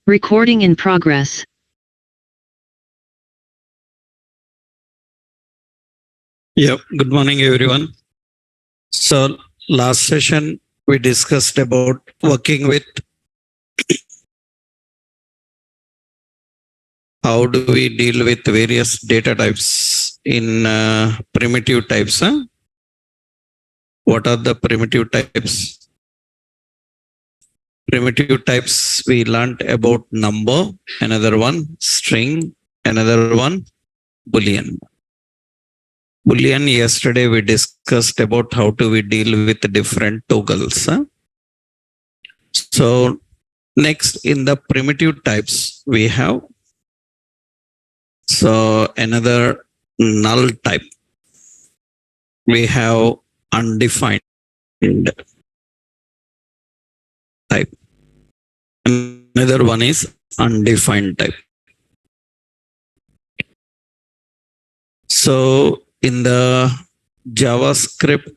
Recording in progress. Yeah, good morning, everyone. So, last session we discussed about working with how do we deal with various data types in primitive types. What are the primitive types? Primitive types we learned about number, another one string, another one boolean. Boolean yesterday we discussed about how do we deal with different toggles. So next in the primitive types we have another null type. We have undefined type. Another one is undefined type. So in the JavaScript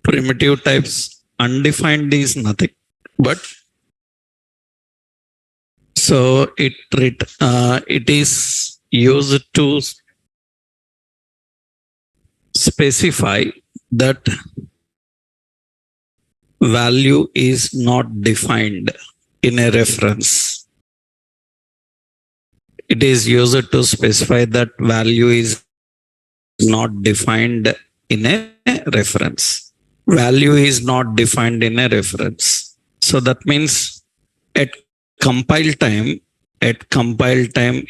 primitive types, undefined is nothing but so it is used to specify that value is not defined in a reference. It is used to specify that value is not defined in a reference. Value is not defined in a reference. So that means at compile time,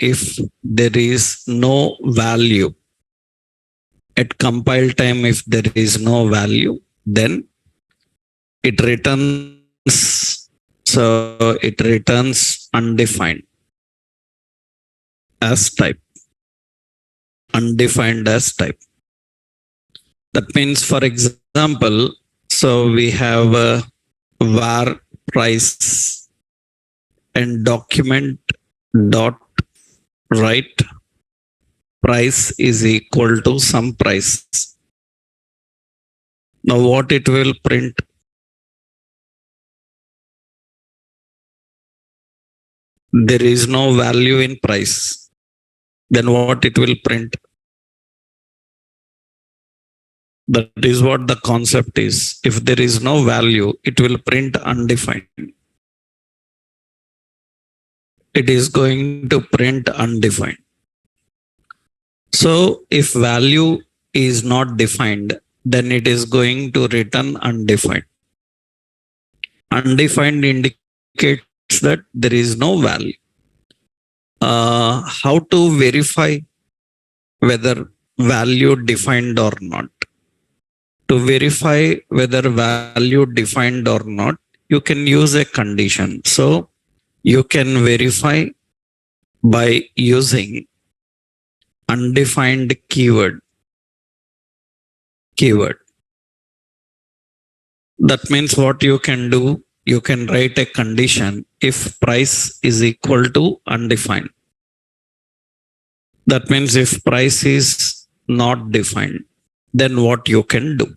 if there is no value, then it returns, so it returns undefined as type. Undefined as type. That means, for example, so we have a var price and document dot write price is equal to some price. Now what it will print? There is no value in price. Then what it will print? That is what the concept is. If there is no value, it will print undefined. It is going to print undefined. So if value is not defined, then it is going to return undefined. Undefined indicates that there is no value. How to verify whether value defined or not? To verify whether value defined or not, you can use a condition. So you can verify by using undefined keyword. That means what you can do, you can write a condition if price is equal to undefined. That means if price is not defined, then what you can do.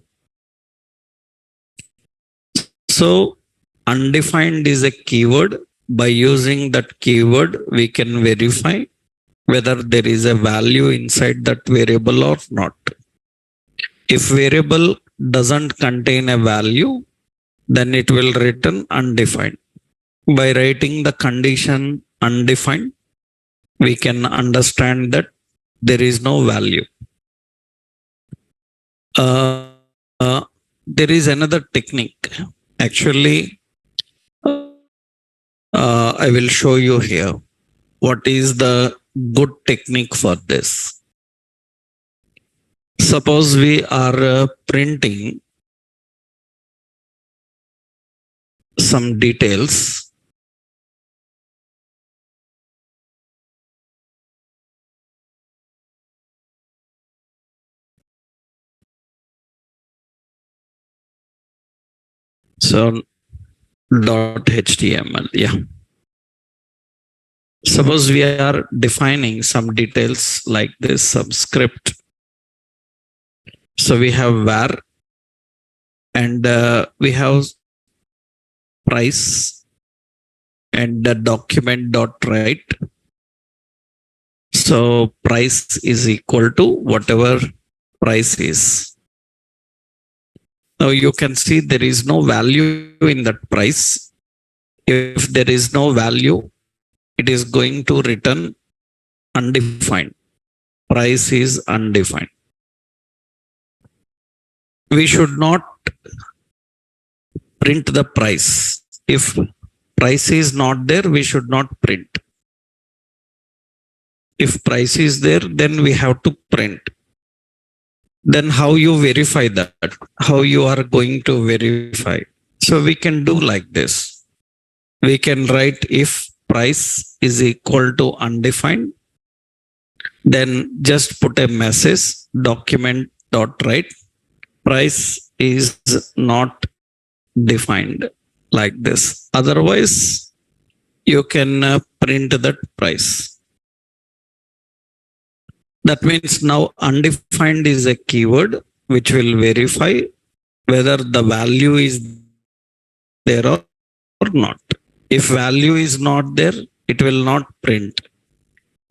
So undefined is a keyword. By using that keyword, we can verify whether there is a value inside that variable or not. If variable doesn't contain a value, then it will return undefined. By writing the condition undefined, we can understand that there is no value. There is another technique. Actually, I will show you here what is the good technique for this. Suppose we are printing some details. So .html, yeah. Suppose we are defining some details like this, some script. So we have var and we have price and the document dot write. So price is equal to whatever price is. Now you can see there is no value in that price. If there is no value, it is going to return undefined. Price is undefined. We should not print the price. If price is not there, we should not print. If price is there, then we have to print. Then how you verify that? How you are going to verify? So we can do like this. We can write if price is equal to undefined, then just put a message document dot write price is not defined like this. Otherwise, you can print that price. That means now undefined is a keyword which will verify whether the value is there or not. If value is not there, it will not print.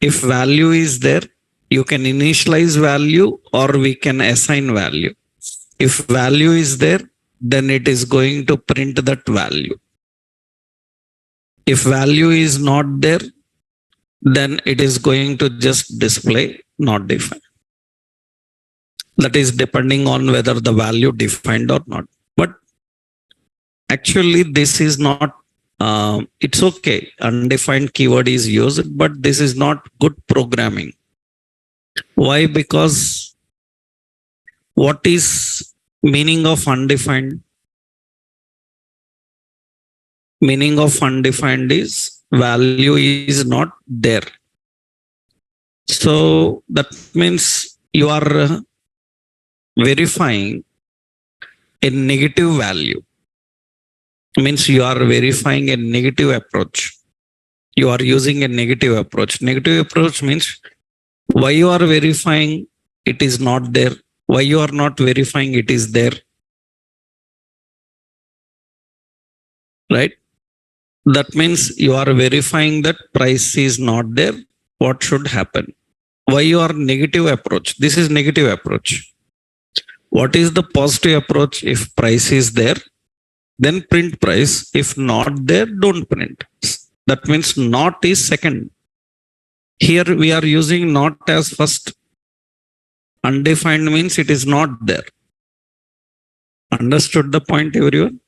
If value is there, you can initialize value or we can assign value. If value is there, then it is going to print that value. If value is not there, then it is going to just display not defined. That is depending on whether the value defined or not. But actually, this is not, it's okay. Undefined keyword is used, but this is not good programming. Why? Because what is meaning of undefined? Meaning of undefined is value is not there. So that means you are verifying a negative value. Means you are verifying a negative approach. You are using a negative approach. Negative approach means why you are verifying it is not there. Why you are not verifying it is there. Right? That means you are verifying that price is not there. What should happen? Why you are negative approach? This is negative approach. What is the positive approach? If price is there, then print price. If not there, don't print. That means not is second. Here we are using not as first. Undefined means it is not there. Understood the point, everyone?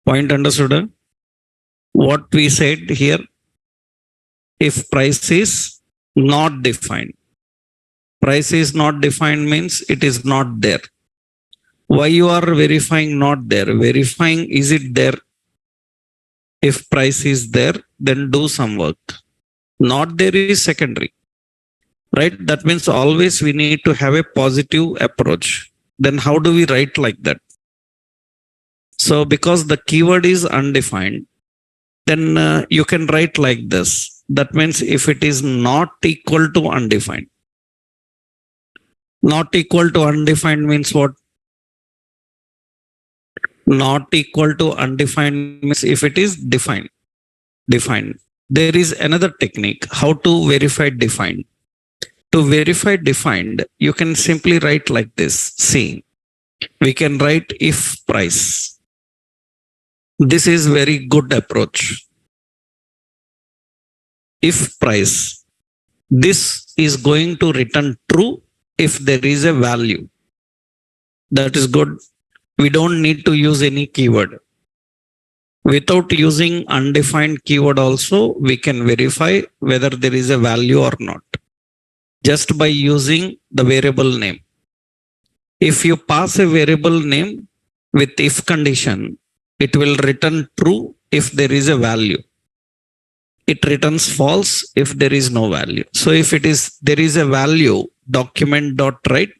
Point understood? What we said here, if price is not defined. Price is not defined means it is not there. Why you are verifying not there? Verifying is it there? If price is there, then do some work. Not there is secondary. Right? That means always we need to have a positive approach. Then how do we write like that? So because the keyword is undefined, then you can write like this. That means if it is not equal to undefined. Not equal to undefined means what? Not equal to undefined means if it is defined. Defined. There is another technique how to verify defined. To verify defined, you can simply write like this. See, we can write if price. This is very good approach. If price, this is going to return true if there is a value. That is good. We don't need to use any keyword. Without using undefined keyword also, we can verify whether there is a value or not. Just by using the variable name. If you pass a variable name with if condition, it will return true if there is a value. It returns false if there is no value. So if it is there is a value, document dot write,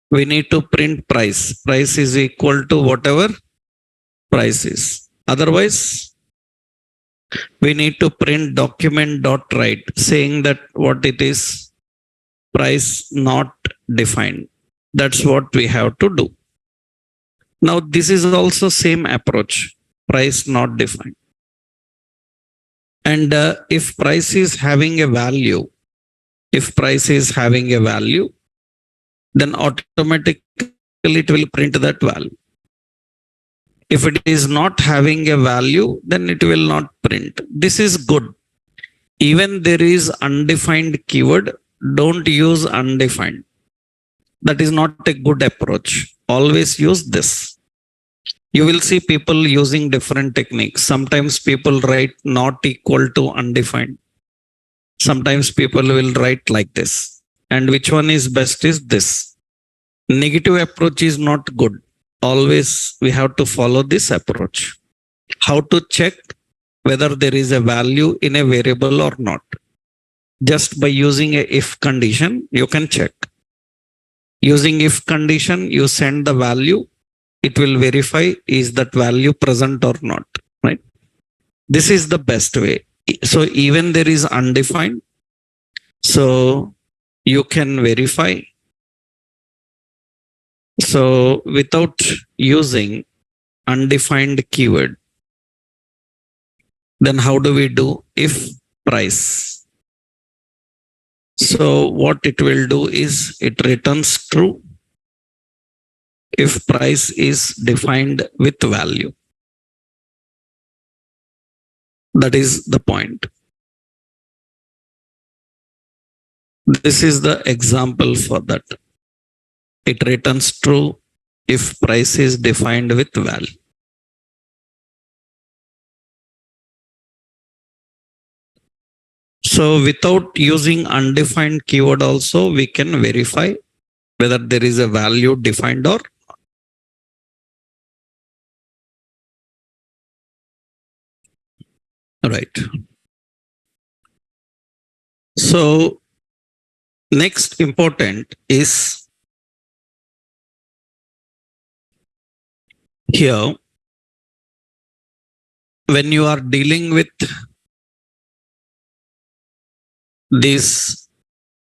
we need to print price. Price is equal to whatever price is. Otherwise, we need to print document dot write saying that what it is, price not defined. That's what we have to do. Now, this is also same approach. price not defined. And if price is having a value, if price is having a value, then automatically it will print that value. If it is not having a value, then it will not print. This is good. Even there is undefined keyword, don't use undefined. That is not a good approach. Always use this. You will see people using different techniques. Sometimes people write not equal to undefined. Sometimes people will write like this. And which one is best is this. Negative approach is not good. Always we have to follow this approach. How to check whether there is a value in a variable or not. Just by using a if condition, you can check. Using if condition, you send the value, it will verify is that value present or not, right? This is the best way. So even there is undefined, so you can verify. So without using undefined keyword, then how do we do if price? So what it will do is it returns true if price is defined with value. That is the point. This is the example for that. It returns true if price is defined with value. So without using undefined keyword also, we can verify whether there is a value defined or right. So next important is here when you are dealing with this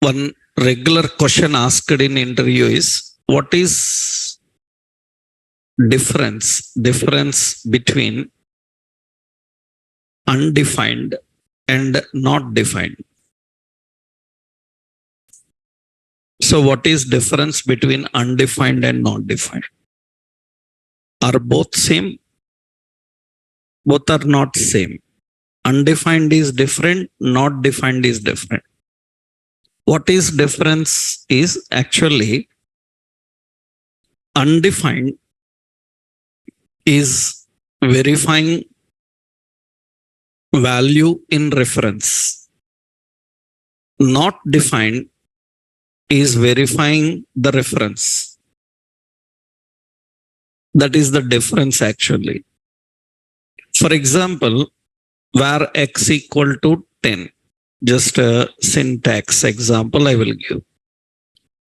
one regular question asked in interview is what is difference between undefined and not defined. So what is difference between undefined and not defined? Are both same? Both are not same. Undefined is different, not defined is different. What is difference is actually undefined is verifying value in reference. Not defined is verifying the reference. That is the difference actually. For example, where x equal to 10. Just a syntax example I will give.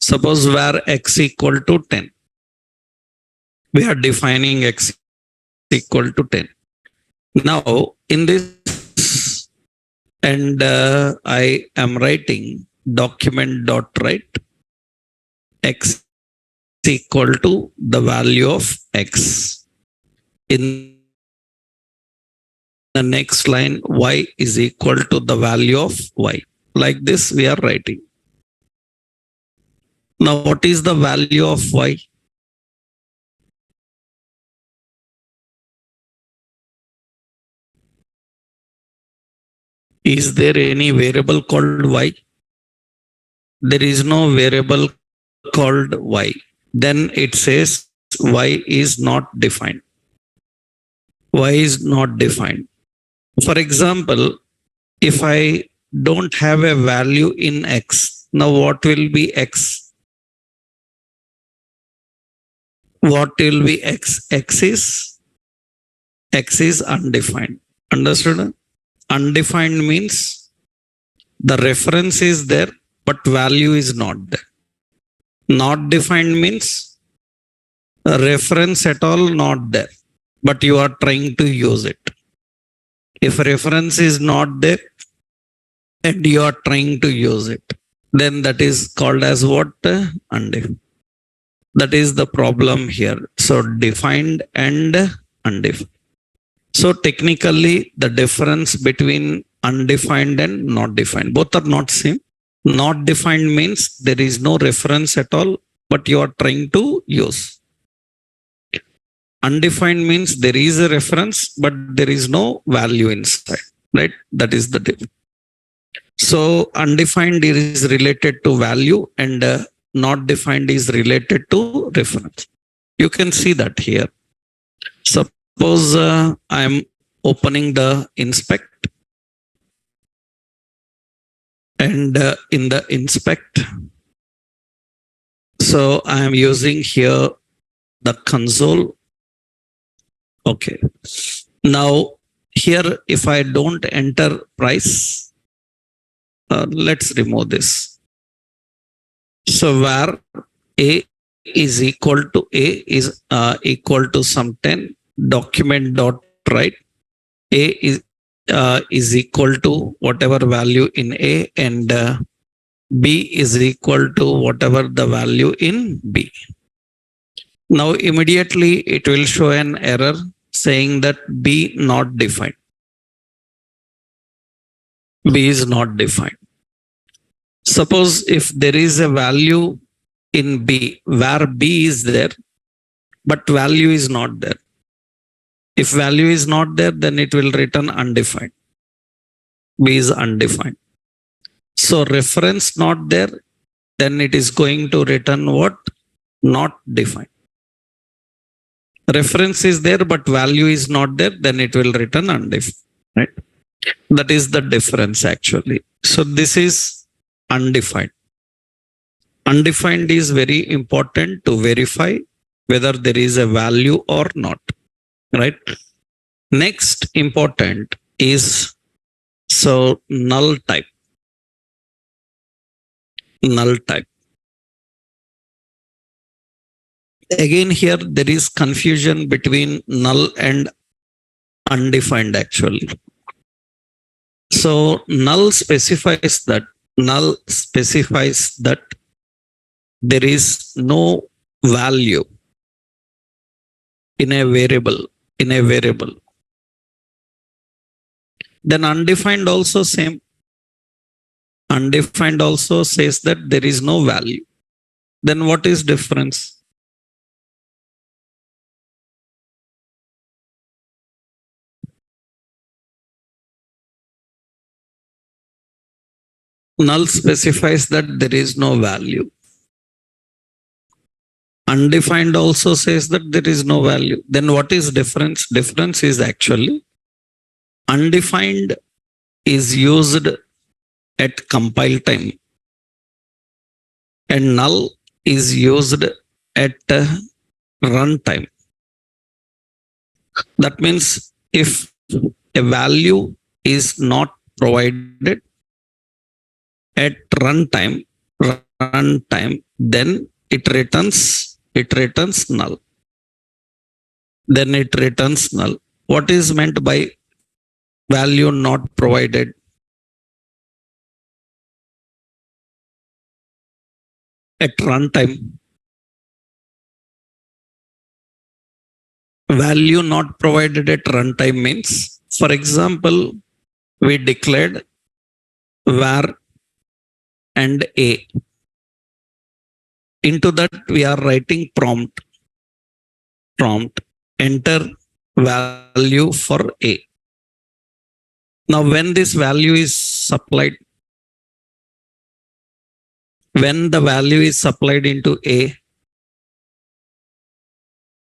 Suppose where x equal to 10. We are defining x equal to 10. Now in this, and I am writing document dot write x equal to the value of x. In the next line, y is equal to the value of y. Like this we are writing. Now what is the value of y? Is there any variable called y? There is no variable called y. Then it says y is not defined. Y is not defined. For example, if I don't have a value in x, now what will be x? What will be x? X is undefined. Understood? Undefined means the reference is there, but value is not there. Not defined means a reference at all not there, but you are trying to use it. If reference is not there and you are trying to use it, then that is called as what? Undefined. That is the problem here. So defined and undefined. So technically, the difference between undefined and not defined, both are not same. Not defined means there is no reference at all, but you are trying to use. Undefined means there is a reference, but there is no value inside, right? That is the difference. So undefined is related to value and not defined is related to reference. You can see that here. Suppose I'm opening the inspect and in the inspect, so I am using here the console. Okay. Now here, if I don't enter price, let's remove this. So where A is equal to A is equal to some 10 document dot write A is equal to whatever value in A and B is equal to whatever the value in B. Now immediately it will show an error saying that B not defined. B is not defined. Suppose if there is a value in B where B is there, but value is not there. If value is not there, then it will return undefined. B is undefined. So reference not there, then it is going to return what? Not defined. Reference is there, but value is not there, then it will return undefined. Right? That is the difference actually. So this is undefined. Undefined is very important to verify whether there is a value or not. Right? Next important is so null type. Null type. Again, here there is confusion between null and undefined actually. So null specifies that there is no value in a variable. Then undefined also same. Undefined also says that there is no value. Then what is difference? Null specifies that there is no value. Undefined also says that there is no value. Then what is difference? Difference is actually undefined is used at compile time and null is used at runtime. That means if a value is not provided at runtime, then it returns null. Then it returns null. What is meant by value not provided? At runtime, value not provided at runtime means, for example, we declared var and a. Into that we are writing prompt. Enter value for a. Now when this value is supplied, when the value is supplied into a,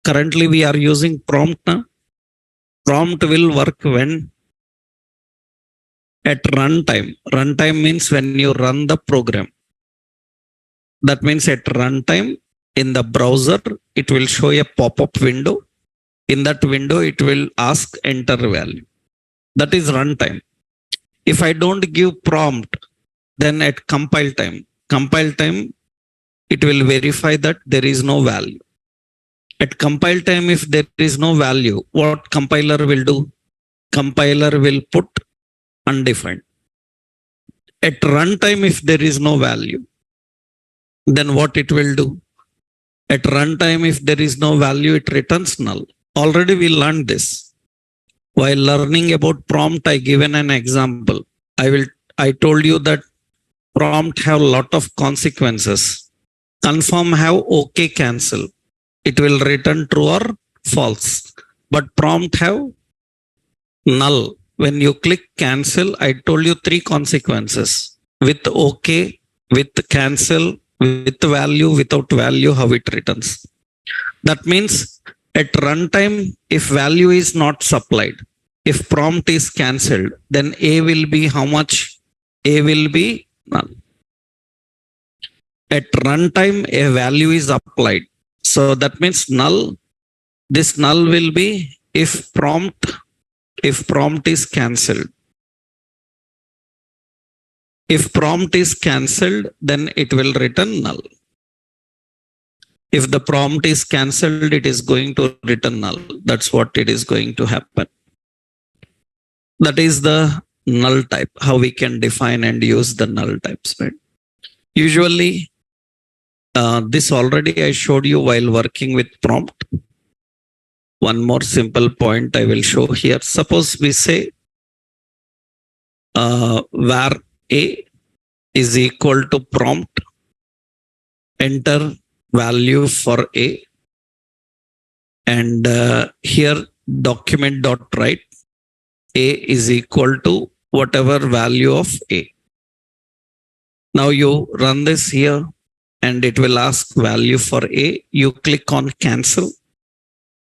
currently we are using prompt now. Prompt will work when? At runtime. Runtime means when you run the program. That means at runtime in the browser, it will show a pop-up window. In that window, it will ask enter value. That is runtime. If I don't give prompt, then at compile time, it will verify that there is no value. At compile time, if there is no value, what compiler will do? Compiler will put undefined. At runtime, if there is no value, then what it will do? At runtime, if there is no value, it returns null. Already we learned this. While learning about prompt, I given an example. I told you that prompt have lot of consequences. Confirm have okay cancel. It will return true or false. But prompt have null. When you click cancel, I told you three consequences. With okay, with cancel, with value, without value, how it returns. That means at runtime, if value is not supplied, if prompt is cancelled, then A will be how much? A will be null. At runtime, a value is applied. So that means null. This null will be if prompt is cancelled. If prompt is cancelled, then it will return null. If the prompt is cancelled, it is going to return null. That's what it is going to happen. That is the null type, how we can define and use the null types. Right? Usually, this already I showed you while working with prompt. One more simple point I will show here. Suppose we say var A is equal to prompt, enter value for A, and here document dot write A is equal to whatever value of A. Now you run this here and it will ask value for A. You click on cancel.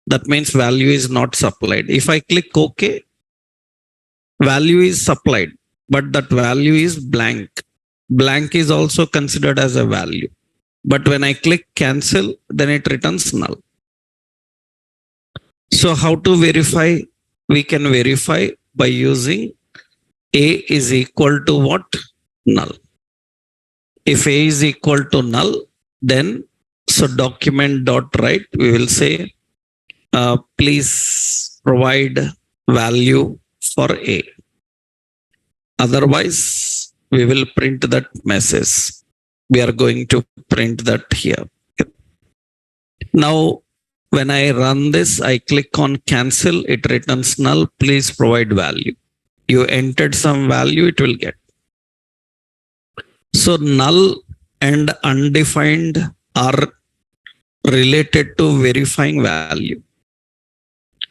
That means value is not supplied. If I click OK, value is supplied, but that value is blank. Blank is also considered as a value. But when I click cancel, then it returns null. So how to verify? We can verify by using A is equal to what? Null. If A is equal to null, then so document dot write, we will say, please provide value for A. Otherwise, we will print that message. We are going to print that here. Now, when I run this, I click on cancel, it returns null, please provide value. You entered some value, it will get. So null and undefined are related to verifying value.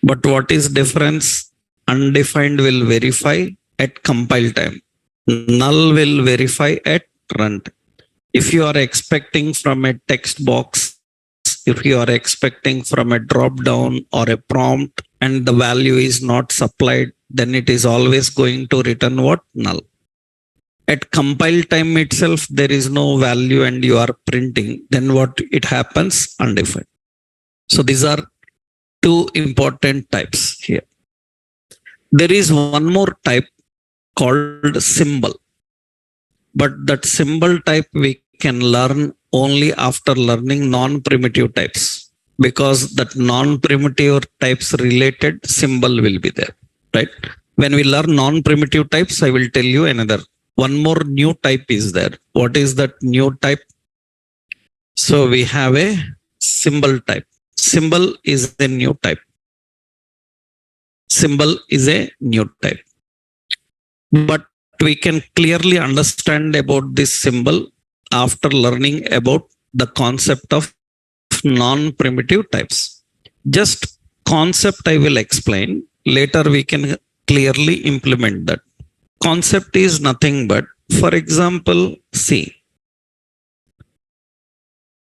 But what is difference? Undefined will verify at compile time. Null will verify at runtime. If you are expecting from a text box, if you are expecting from a drop down or a prompt and the value is not supplied, then it is always going to return what? Null. At compile time itself, there is no value and you are printing, then what it happens? Undefined. So these are two important types here. There is one more type called symbol. But that symbol type we can learn only after learning non-primitive types, because that non-primitive types related symbol will be there, right? When we learn non-primitive types, I will tell you another. One more new type is there. What is that new type? So we have a symbol type. Symbol is a new type. Symbol is a new type. But we can clearly understand about this symbol after learning about the concept of non-primitive types. Just concept I will explain. Later we can clearly implement that. Concept is nothing but, for example, see.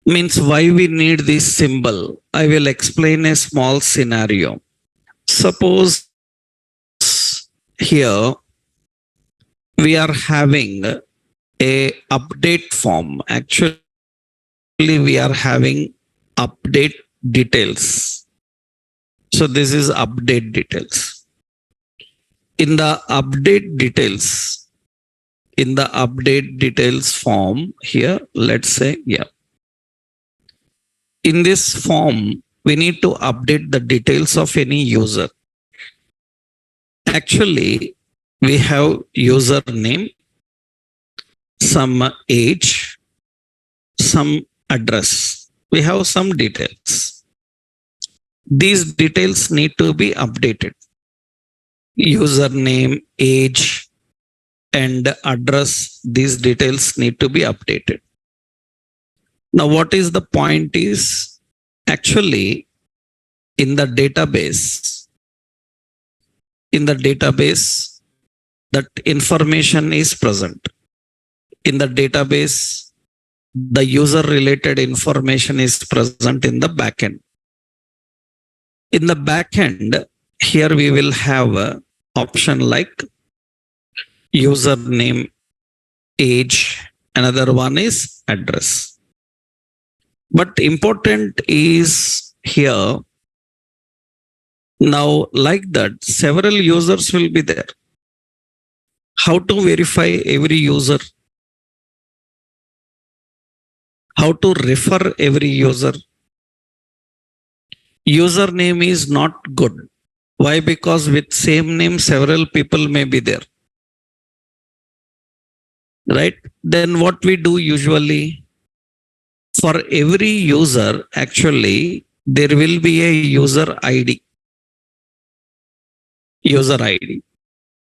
Means why we need this symbol. I will explain a small scenario. Suppose here we are having a update form. Actually, we are having update details. So this is update details. In the update details form here, let's say, yeah. In this form, we need to update the details of any user. Actually, we have username, some age, some address. We have some details. These details need to be updated. username, age, and address. These details need to be updated. Now, what is the point is actually in the database, that information is present. In the database, the user related information is present in the backend. In the backend, here we will have a option like username, age, another one is address. But important is here now, like that, several users will be there. How to verify every user? How to refer every user? Username is not good. Why? Because with same name, several people may be there. Right? Then what we do usually, for every user, actually, there will be a user ID. User ID.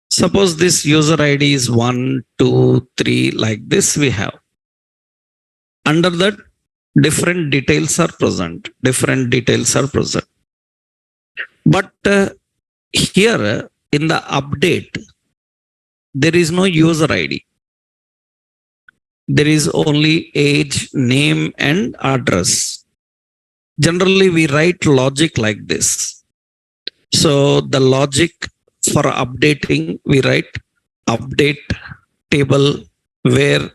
Suppose this user ID is 1, 2, 3, like this we have. Under that, different details are present. But here in the update, there is no user ID. There is only age, name, and address. Generally, we write logic like this. So the logic for updating, we write update table where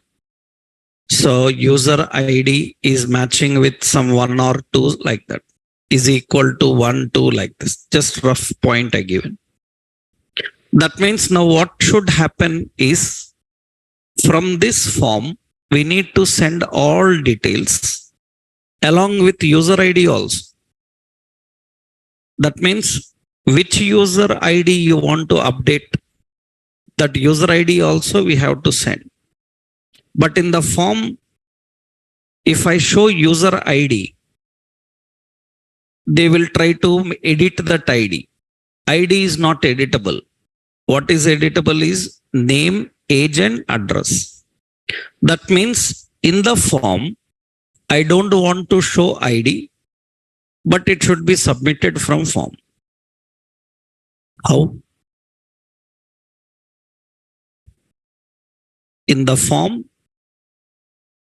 so user ID is matching with some 1 or 2 like that, is equal to 1, 2 like this. Just rough point I given. That means now what should happen is from this form, we need to send all details along with user ID also. That means which user ID you want to update, that user ID also we have to send. But in the form, if I show user ID, they will try to edit that ID. ID is not editable. What is editable is name, age, and address. That means in the form, I don't want to show ID, but it should be submitted from form. How? In the form,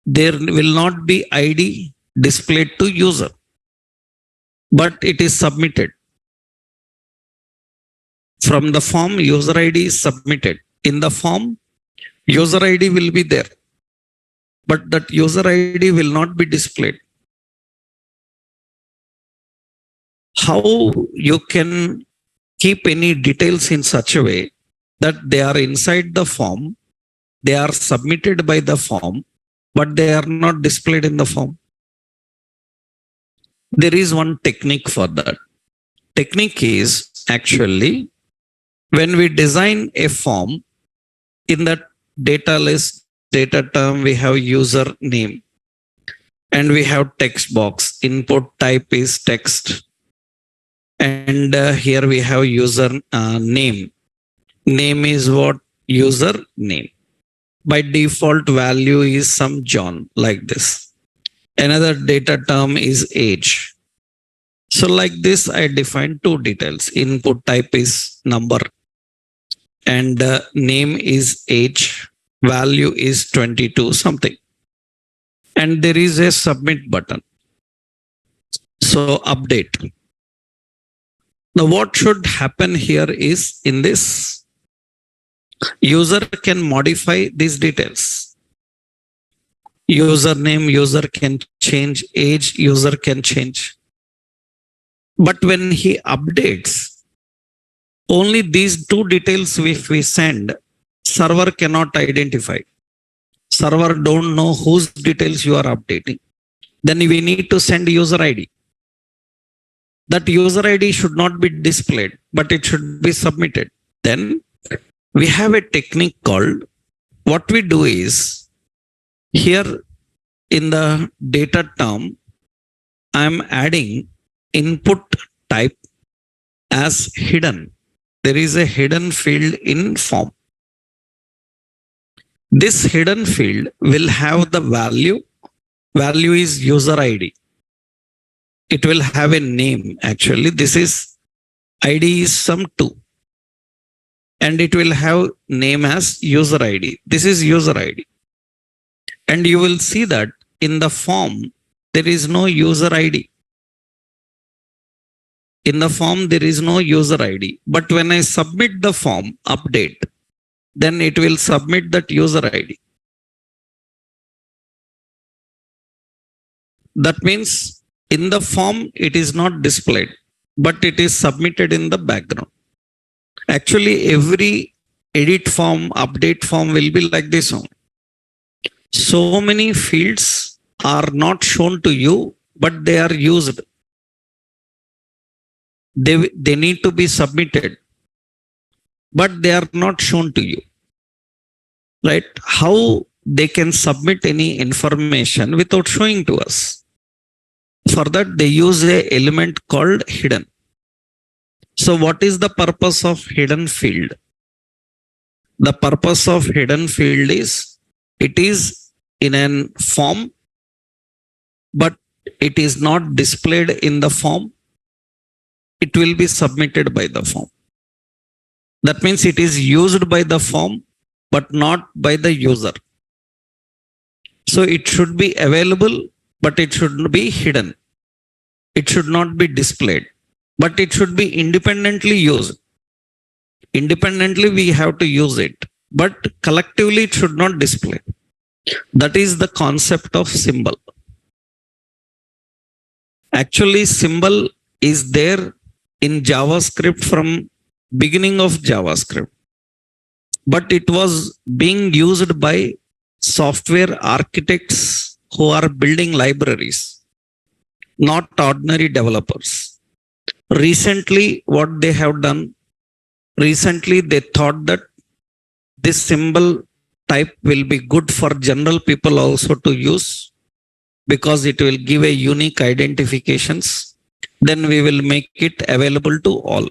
there will not be ID displayed to user, but it is submitted. From the form, user ID is submitted. In the form, user ID will be there, but that user ID will not be displayed. How you can keep any details in such a way that they are inside the form, they are submitted by the form, but they are not displayed in the form? There is one technique for that. Technique is actually when we design a form, in that data list, data term, we have user name and we have text box. Input type is text. And here we have user name. Name is what? User name. By default value is some John, like this. Another data term is age. So like this, I define two details. Input type is number and name is age. Value is 22 something. And there is a submit button. So update. Now what should happen here is in this, user can modify these details. Username, user can change. Age, user can change. But when he updates, only these two details if we send, server cannot identify. Server don't know whose details you are updating. Then we need to send user ID. That user ID should not be displayed, but it should be submitted. Then we have a technique called, what we do is, here in the data term, I am adding input type as hidden. there is a hidden field in form. This hidden field will have the value. Value is user ID. It will have a name. Actually, this is ID is some 2. And it will have name as user ID. This is user ID. And you will see that in the form, there is no user ID. In the form, there is no user ID. But when I submit the form update, then it will submit that user ID. That means in the form, it is not displayed, but it is submitted in the background. Actually, every edit form, update form will be like this one. So many fields are not shown to you, but they are used. They need to be submitted, but they are not shown to you. Right? How they can submit any information without showing to us? For that, they use an element called hidden. So what is the purpose of hidden field? The purpose of hidden field is it is in a form, but it is not displayed in the form. It will be submitted by the form. That means it is used by the form, but not by the user. So it should be available, but it should be hidden. It should not be displayed, but it should be independently used. Independently, we have to use it, but collectively, it should not display. That is the concept of symbol. Actually, symbol is there in JavaScript from beginning of JavaScript, but it was being used by software architects who are building libraries, not ordinary developers. Recently, what they have done, recently they thought that this symbol type will be good for general people also to use because it will give a unique identifications. Then we will make it available to all.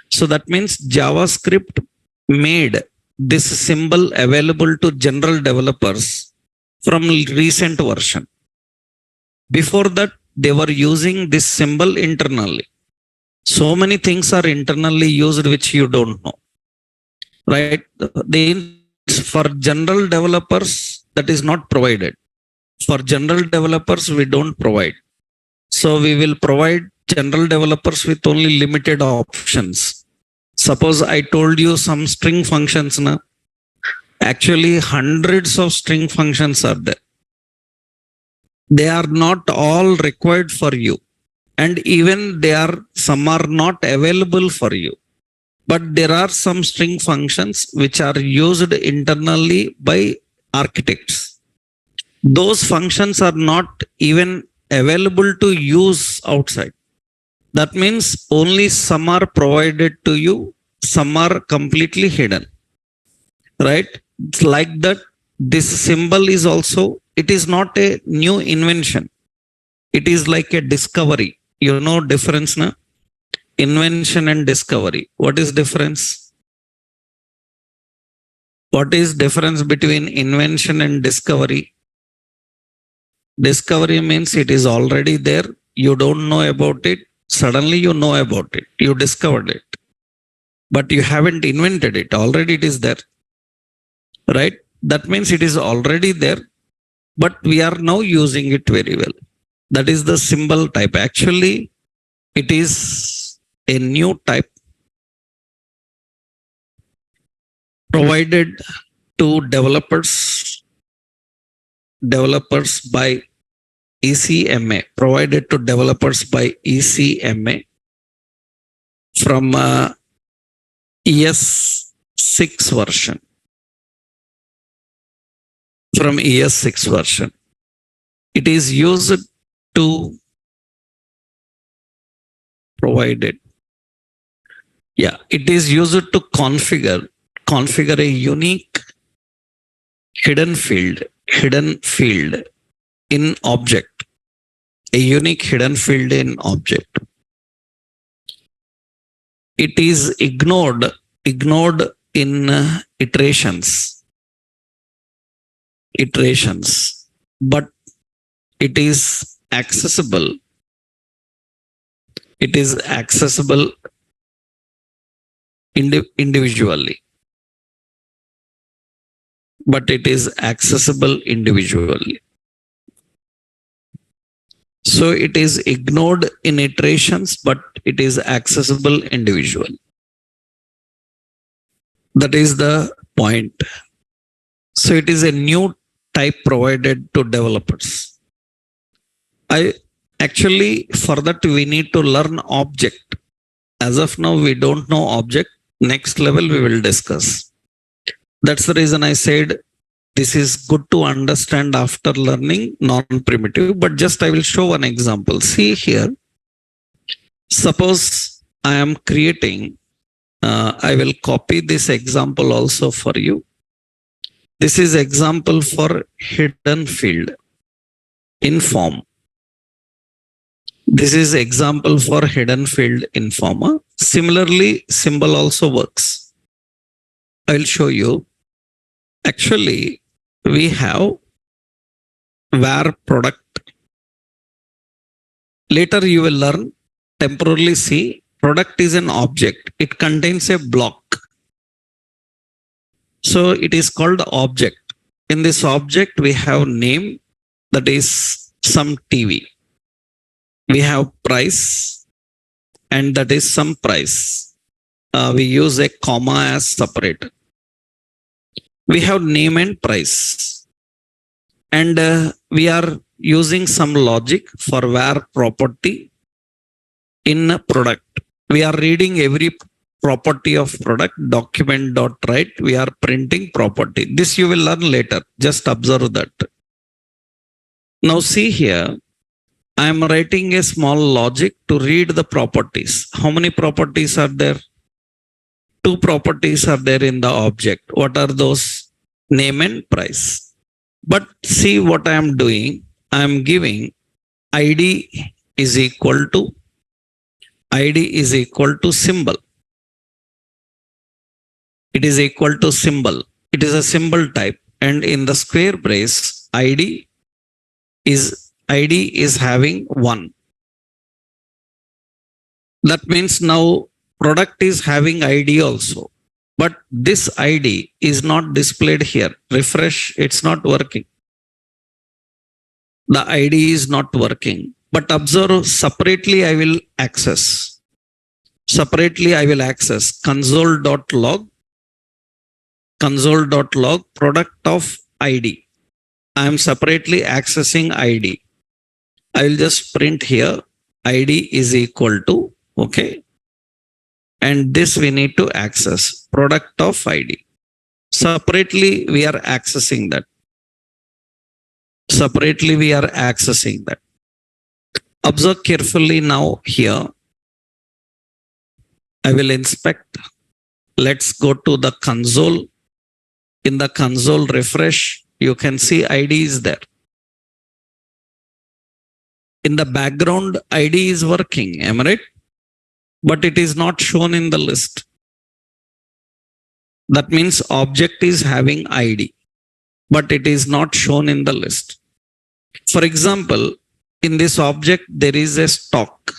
So that means JavaScript made this symbol available to general developers from recent version. Before that, they were using this symbol internally. So many things are internally used which you don't know. Right? For general developers, that is not provided. For general developers, we don't provide. So we will provide general developers with only limited options. Suppose I told you some string functions. Actually, hundreds of string functions are there. They are not all required for you. And even some are not available for you. But there are some string functions which are used internally by architects. Those functions are not even available to use outside. That means only some are provided to you, some are completely hidden. Right? It's like that, this symbol is also, it is not a new invention. It is like a discovery. You know difference, na? Invention and discovery. What is difference? What is difference between invention and discovery? Discovery means it is already there. You don't know about it. Suddenly you know about it. You discovered it. But you haven't invented it. Already it is there. Right? That means it is already there. But we are now using it very well. That is the symbol type. Actually, it is a new type provided to developers by ECMA, provided to developers by ECMA from ES6 version. From ES6 version. It is used to provide it. Yeah, it is used to configure a unique hidden field in object. A unique hidden field in object. it is ignored in iterations, but it is accessible. It is accessible individually, but it is accessible individually. So it is ignored in iterations, but it is accessible individually. That is the point. So it is a new type provided to developers. For that we need to learn object. As of now, we don't know object. Next level we will discuss. That's the reason I said this is good to understand after learning non-primitive, but just I will show one example. See here. Suppose I am creating, I will copy this example also for you. This is example for hidden field in form. This is example for hidden field informer. Similarly, symbol also works. I will show you. Actually, we have where product. Later you will learn, temporarily see, product is an object. It contains a block. So it is called object. In this object, we have name, that is some TV. We have price, and that is some price. We use a comma as separator. We have name and price. And we are using some logic for where property in a product. We are reading every property of product, document.write. We are printing property. This you will learn later. Just observe that. Now see here. I am writing a small logic to read the properties. How many properties are there? 2 properties are there in the object. What are those? Name and price. But see what I am doing. I am giving ID is equal to symbol. It is equal to symbol. It is a symbol type. And in the square brace, ID is having 1. That means now product is having ID also. But this ID is not displayed here. Refresh, it's not working. The ID is not working. But observe, separately I will access. Console.log product of ID. I am separately accessing ID. I will just print here ID is equal to, okay. And this we need to access product of ID. Separately we are accessing that. Observe carefully now here. I will inspect. Let's go to the console. In the console refresh, you can see ID is there. In the background, ID is working, am I right? But it is not shown in the list. That means object is having ID, but it is not shown in the list. For example, in this object, there is a stock.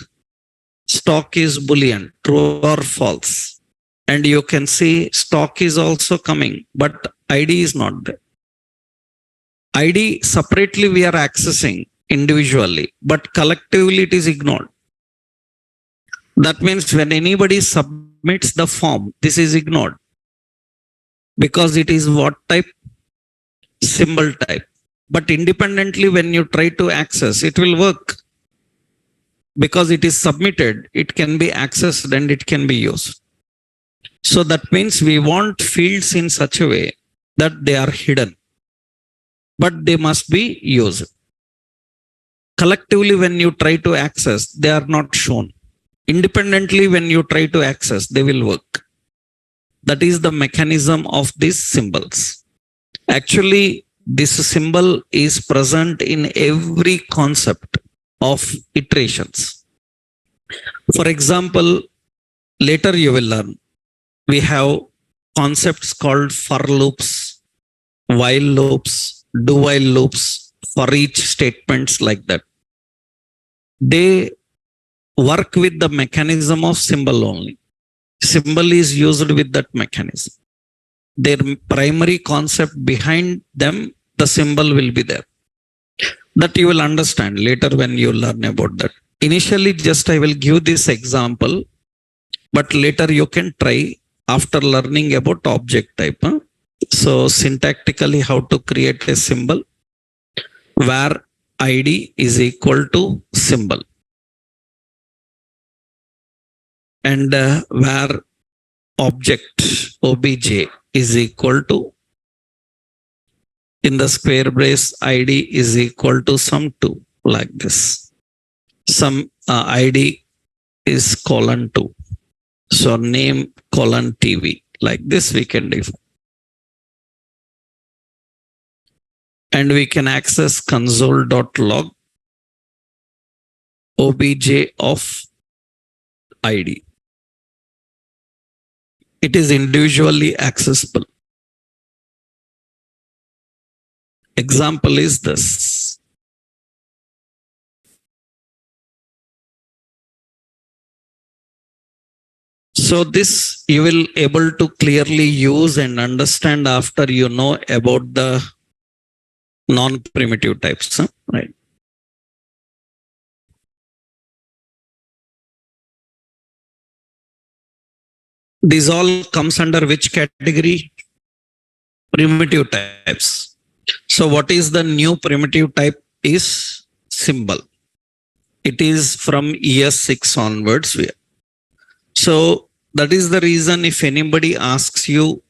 Stock is Boolean, true or false. And you can see stock is also coming, but ID is not there. ID separately we are accessing individually, but collectively it is ignored. That means when anybody submits the form, this is ignored. Because it is what type? Symbol type. But independently when you try to access, it will work. Because it is submitted, it can be accessed and it can be used. So that means we want fields in such a way that they are hidden. But they must be used. Collectively when you try to access, they are not shown. Independently when you try to access, they will work. That is the mechanism of these symbols. Actually, this symbol is present in every concept of iterations. For example, Later you will learn. We have concepts called for loops, while loops, do while loops for each statements like that. They work with the mechanism of symbol only. Symbol is used with that mechanism. Their primary concept behind them, the symbol will be there. That you will understand later when you learn about that. Initially, just I will give this example, but later you can try after learning about object type. So syntactically, how to create a symbol where ID is equal to symbol, and where object obj is equal to, in the square brace, ID is equal to some 2, like this. Some ID is colon 2. So name colon TV, like this we can define. And we can access console.log obj of ID. It is individually accessible. Example is this. So this you will able to clearly use and understand after you know about the non-primitive types, right? These all comes under which category? Primitive types. So what is the new primitive type is symbol. It is from year 6 onwards. So that is the reason if anybody asks you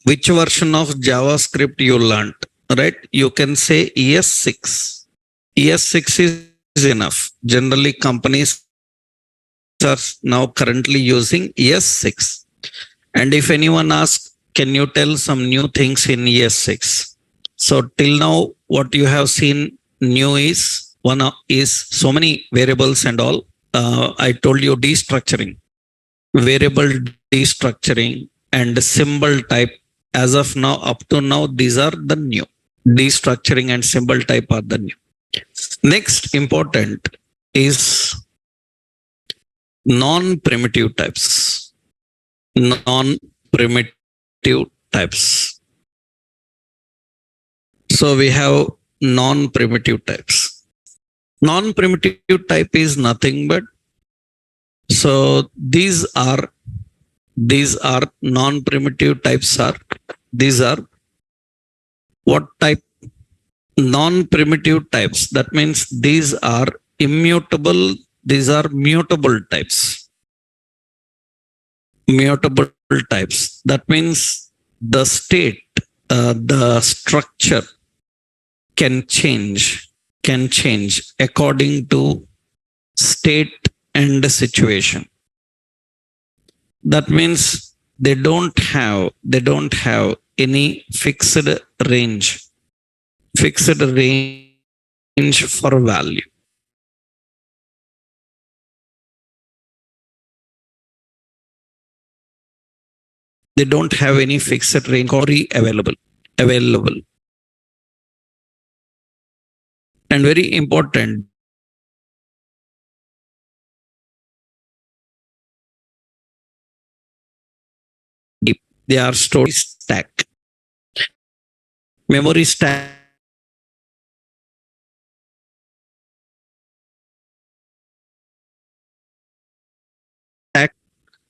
which version of JavaScript you learned, right? You can say ES6. ES6 is enough. Generally, companies are now currently using ES6. And if anyone asks, can you tell some new things in ES6? So till now, what you have seen new is so many variables and all. I told you destructuring, variable destructuring, and symbol type. As of now, up to now, these are the new. Destructuring and symbol type are the new. Next important is non-primitive types. Non-primitive types. So we have non-primitive types. Non-primitive type is nothing but, so these are non-primitive types are, these are what type? Non-primitive types. That means these are immutable, these are mutable types. Mutable types. That means the state, the structure can change according to state and situation. That means they don't have any fixed range for value. They don't have any fixed range available. And very important, they are stored stack. Memory stack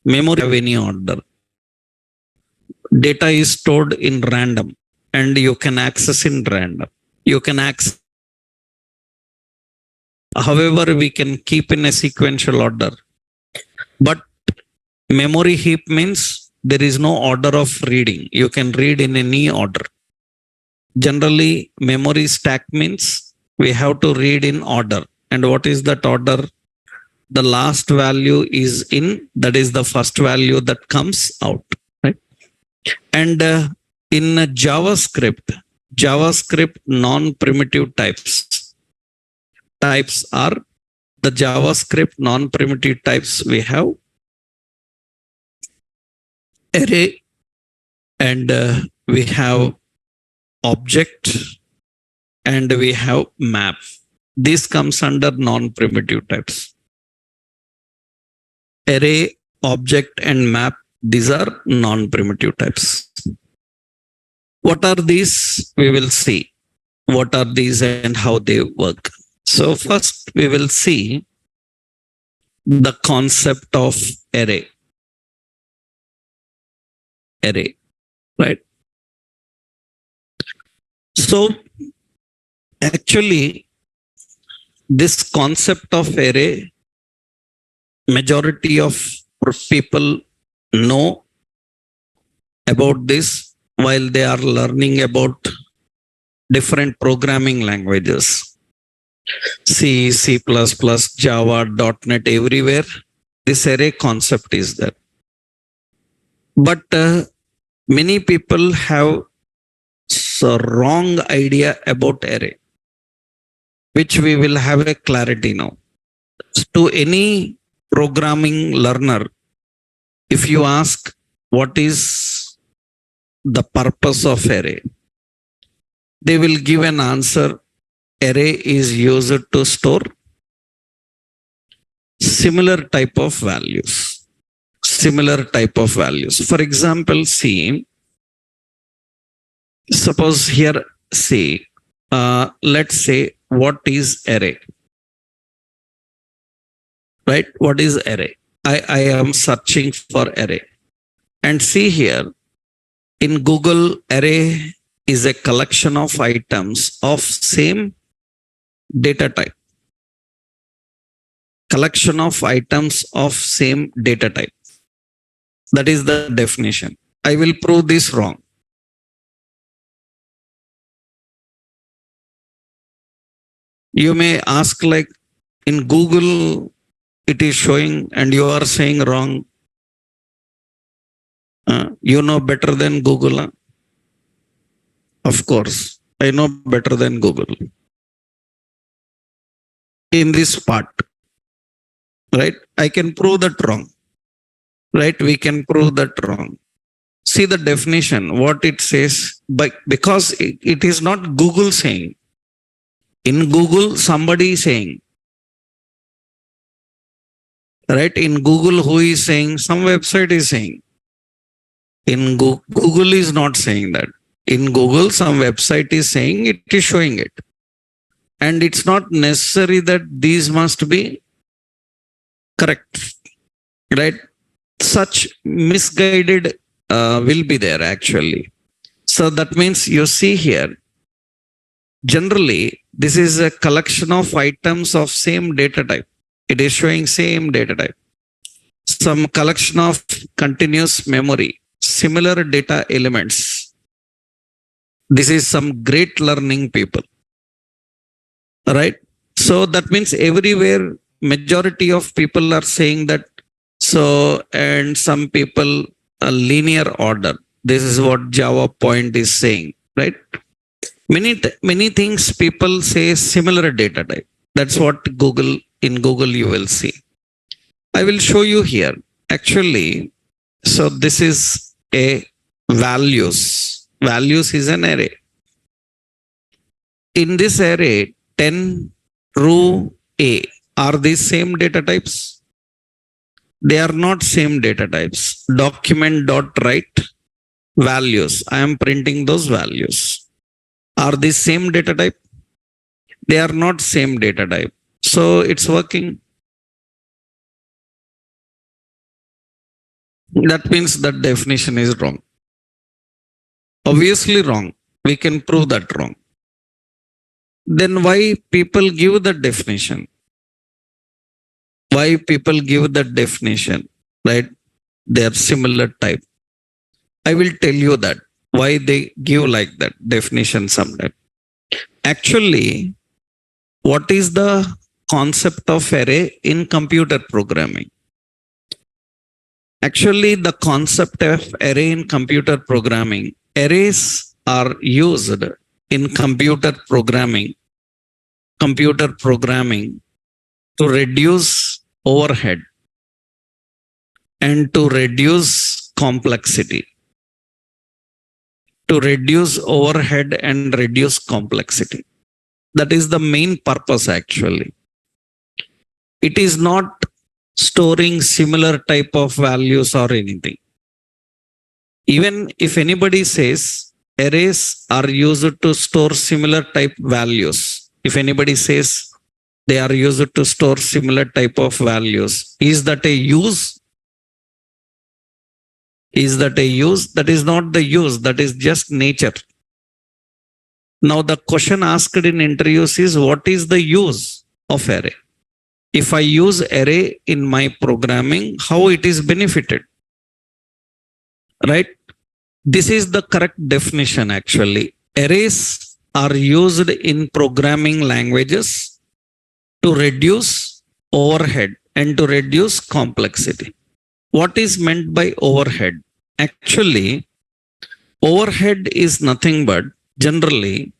memory have any order. Data is stored in random and you can access in random. You can access. However, we can keep in a sequential order. But memory heap means there is no order of reading. You can read in any order. Generally, memory stack means we have to read in order. And what is that order? The last value is in, that is the first value that comes out. Right? And in JavaScript non-primitive types are the JavaScript non-primitive types we have array, and we have object, and we have map. This comes under non-primitive types. Array, object, and map, these are non-primitive types. What are these? We will see. What are these and how they work. So first we will see the concept of array. Array, right? So actually, this concept of array, majority of people know about this while they are learning about different programming languages. C, C++, Java, .NET, everywhere, this array concept is there. But many people have a wrong idea about array, which we will have a clarity now. To any programming learner, if you ask what is the purpose of array, they will give an answer. Array is used to store similar type of values. Similar type of values. For example, see, suppose here, say, let's say, what is array? Right? What is array? I am searching for array. And see here, in Google, array is a collection of items of same data type. Collection of items of same data type. That is the definition. I will prove this wrong. You may ask, like, in Google, it is showing and you are saying wrong. You know better than Google. Huh? Of course, I know better than Google. In this part, right? I can prove that wrong. Right? We can prove that wrong. See the definition, what it says, but because it is not Google saying. In Google, somebody is saying. Right? In Google, who is saying? Some website is saying. In Google is not saying that. In Google, some website is saying, it is showing it. And it's not necessary that these must be correct. Right? Such misguided will be there actually. So that means you see here, generally, this is a collection of items of same data type. It is showing same data type. Some collection of continuous memory, similar data elements. This is some great learning people. Right? So that means everywhere, majority of people are saying that. So, and some people, a linear order. This is what Java point is saying, right? Many things people say similar data type. That's what in Google you will see. I will show you here. Actually, so this is a values. Values is an array. In this array, 10, row A, are these same data types? They are not same data types. Document.write values. I am printing those values. Are these same data type? They are not same data type. So it's working. That means that definition is wrong. Obviously wrong. We can prove that wrong. Then why people give the definition? Why people give that definition, right? They are similar type. I will tell you that why they give like that definition sometime. Actually, what is the concept of array in computer programming? Actually, the concept of array in computer programming, arrays are used in computer programming to reduce overhead and to reduce complexity, to reduce overhead and reduce complexity. That is the main purpose actually. It is not storing similar type of values or anything. Even if anybody says arrays are used to store similar type values, if anybody says they are used to store similar type of values, is that a use? Is that a use? That is not the use, that is just nature. Now the question asked in interviews is, what is the use of array? If I use array in my programming, how it is benefited? Right? This is the correct definition actually. Arrays are used in programming languages to reduce overhead and to reduce complexity. What is meant by overhead? Actually, overhead is nothing but generally,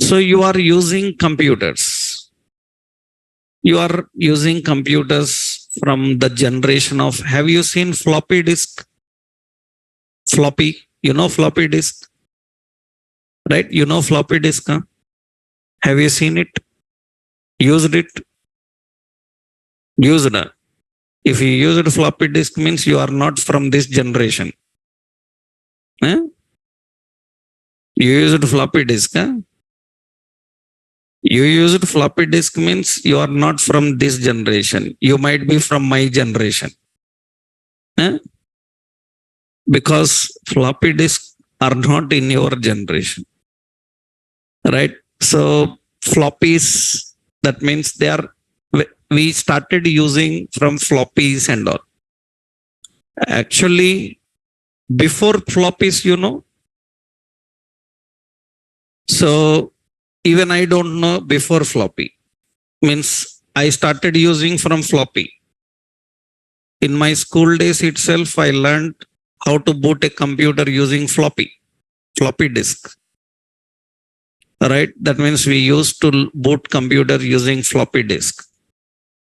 so you are using computers. You are using computers from the generation of, have you seen floppy disk? Floppy, you know floppy disk, right? You know floppy disk, huh? Have you seen it? Used it? Used it. If you used floppy disk means you are not from this generation. Huh? You used floppy disk, huh? You used floppy disk means you are not from this generation. You might be from my generation. Huh? Because floppy disks are not in your generation. Right? So floppies, that means they are, we started using from floppies and all. Actually, before floppies, you know. So even I don't know before floppy. Means I started using from floppy. In my school days itself, I learned how to boot a computer using floppy disk. Right? That means we used to boot computer using floppy disk.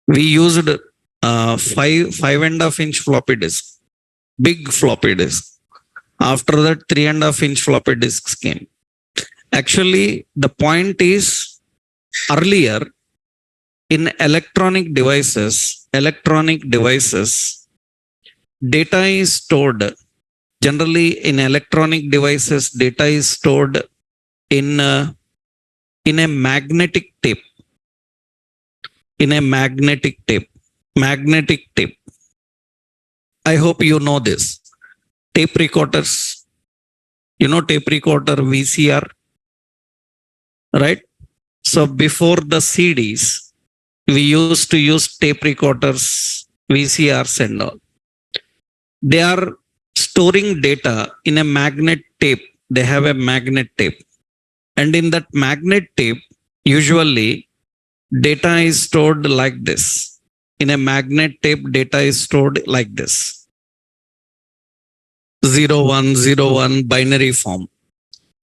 We used 5.5-inch floppy disk, big floppy disk. After that, 3.5-inch floppy disks came. Actually, the point is, earlier in electronic devices, data is stored. Generally, in electronic devices, data is stored in a magnetic tape. In a magnetic tape. I hope you know this. Tape recorders. You know tape recorder, VCR. Right? So before the CDs, we used to use tape recorders, VCRs and all. They are storing data in a magnet tape. They have a magnet tape. And in that magnet tape, usually data is stored like this. In a magnet tape, data is stored like this. 0101 binary form.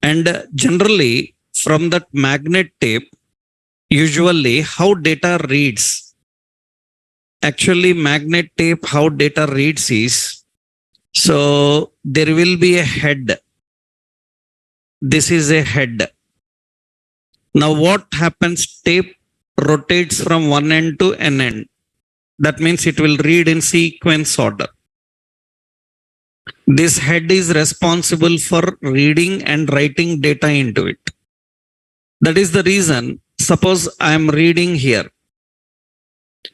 And generally, from that magnet tape, usually how data reads. Actually, magnet tape, how data reads is, so there will be a head. This is a head. Now what happens? Tape rotates from one end to an end. That means it will read in sequence order. This head is responsible for reading and writing data into it. That is the reason, suppose I am reading here.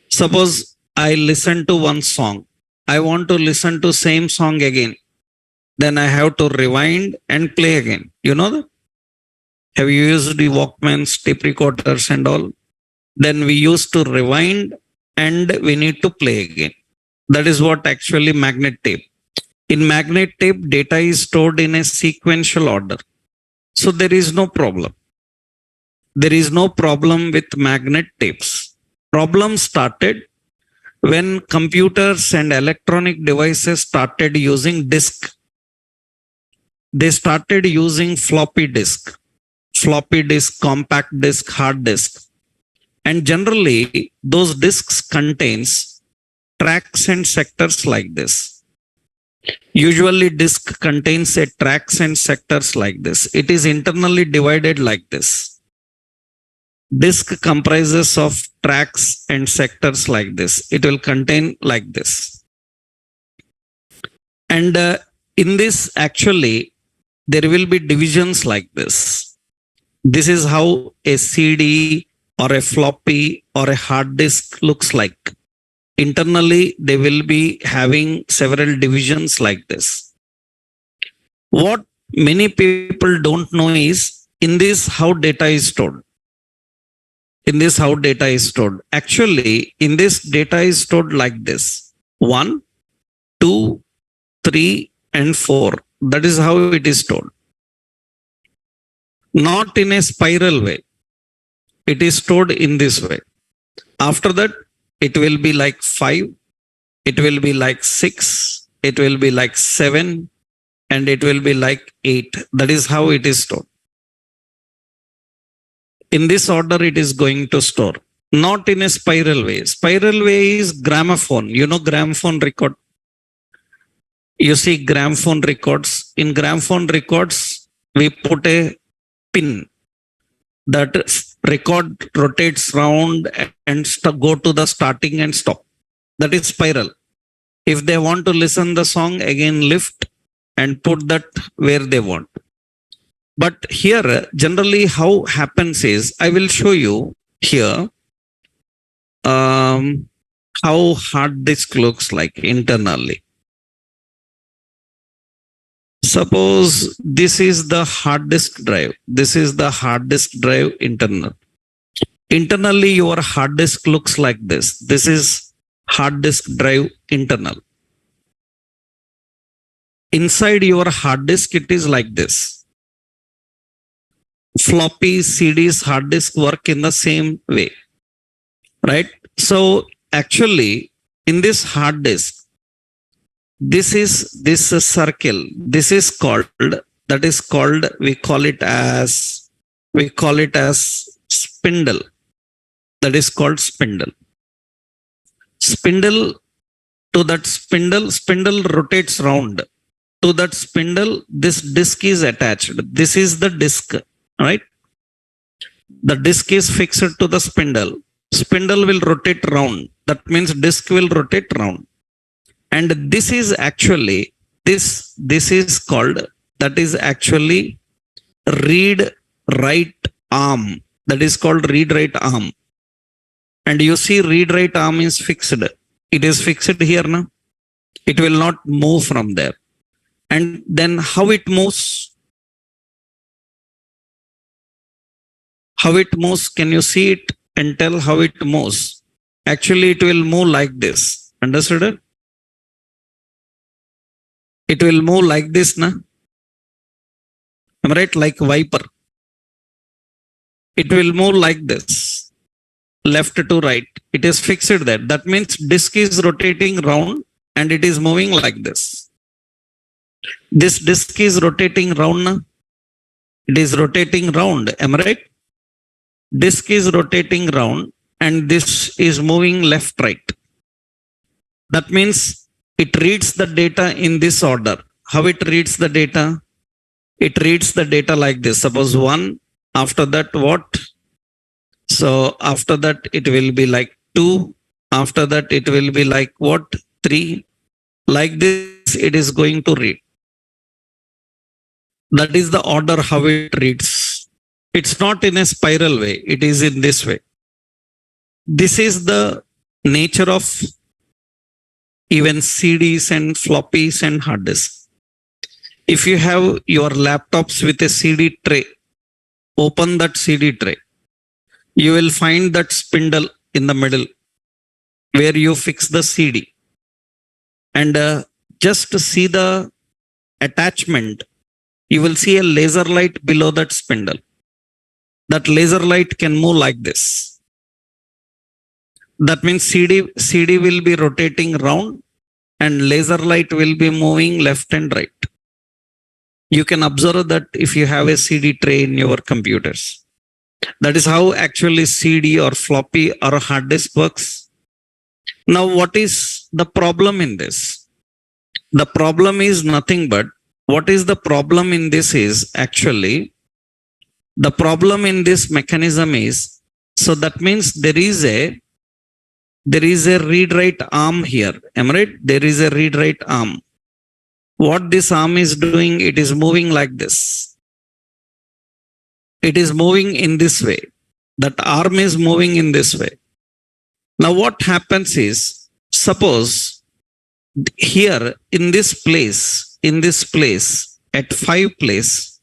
Suppose I listen to one song. I want to listen to same song again. Then I have to rewind and play again. You know that? Have you used the Walkmans, tape recorders and all? Then we used to rewind and we need to play again. That is what actually magnet tape. In magnet tape, data is stored in a sequential order. So there is no problem. There is no problem with magnet tapes. Problem started when computers and electronic devices started using disk. They started using floppy disk, compact disk, hard disk. And generally, those disks contains tracks and sectors like this. Usually disk contains a tracks and sectors like this. It is internally divided like this. Disk comprises of tracks and sectors like this. It will contain like this. And in this, actually, there will be divisions like this. This is how a CD or a floppy or a hard disk looks like. Internally, they will be having several divisions like this. What many people don't know is in this how data is stored. In this how data is stored. Actually, in this data is stored like this. 1, 2, 3, and 4. That is how it is stored. Not in a spiral way. It is stored in this way. After that, it will be like 5, it will be like 6, it will be like 7, and it will be like 8. That is how it is stored. In this order, it is going to store. Not in a spiral way. Spiral way is gramophone. You know gramophone record. You see gramophone records. In gramophone records, we put a pin that record rotates round and go to the starting and stop. That is spiral. If they want to listen the song, again lift and put that where they want. But here, generally how happens is, I will show you here how hard disk looks like internally. Suppose this is the hard disk drive. This is the hard disk drive internal. Internally, your hard disk looks like this. This is hard disk drive internal. Inside your hard disk, it is like this. Floppy CDs, hard disk work in the same way, right? So actually, in this hard disk, this is this circle. This is called, that is called, we call it as spindle. That is called spindle. Spindle, to that spindle rotates round. To that spindle, this disk is attached. This is the disk, right? The disk is fixed to the spindle. Spindle will rotate round. That means disk will rotate round. And this is actually, this is called, that is actually read write arm. That is called read write arm. And you see read write arm is fixed. It is fixed here now. It will not move from there. And then how it moves? How it moves? Can you see it and tell how it moves? Actually, it will move like this. Understood? It will move like this, na? Am I right? Like viper. It will move like this. Left to right. It is fixed there. That means disk is rotating round and it is moving like this. This disk is rotating round, na? It is rotating round. Am I right? Disk is rotating round and this is moving left, right. That means it reads the data in this order. How it reads the data? It reads the data like this. Suppose 1, after that what? So after that it will be like 2. After that it will be like what? 3. Like this it is going to read. That is the order how it reads. It's not in a spiral way. It is in this way. This is the nature of even CDs and floppies and hard disks. If you have your laptops with a CD tray, open that CD tray. You will find that spindle in the middle where you fix the CD. And just see the attachment. You will see a laser light below that spindle. That laser light can move like this. That means CD will be rotating round and laser light will be moving left and right. You can observe that if you have a CD tray in your computers. That is how actually CD or floppy or hard disk works. Now, what is the problem in this? The problem is nothing but, what is the problem in this is actually, the problem in this mechanism is, so that means there is a read write arm here. Am I right? There is a read write arm. What this arm is doing, it is moving like this. It is moving in this way. That arm is moving in this way. Now what happens is, suppose here in this place at 5 place,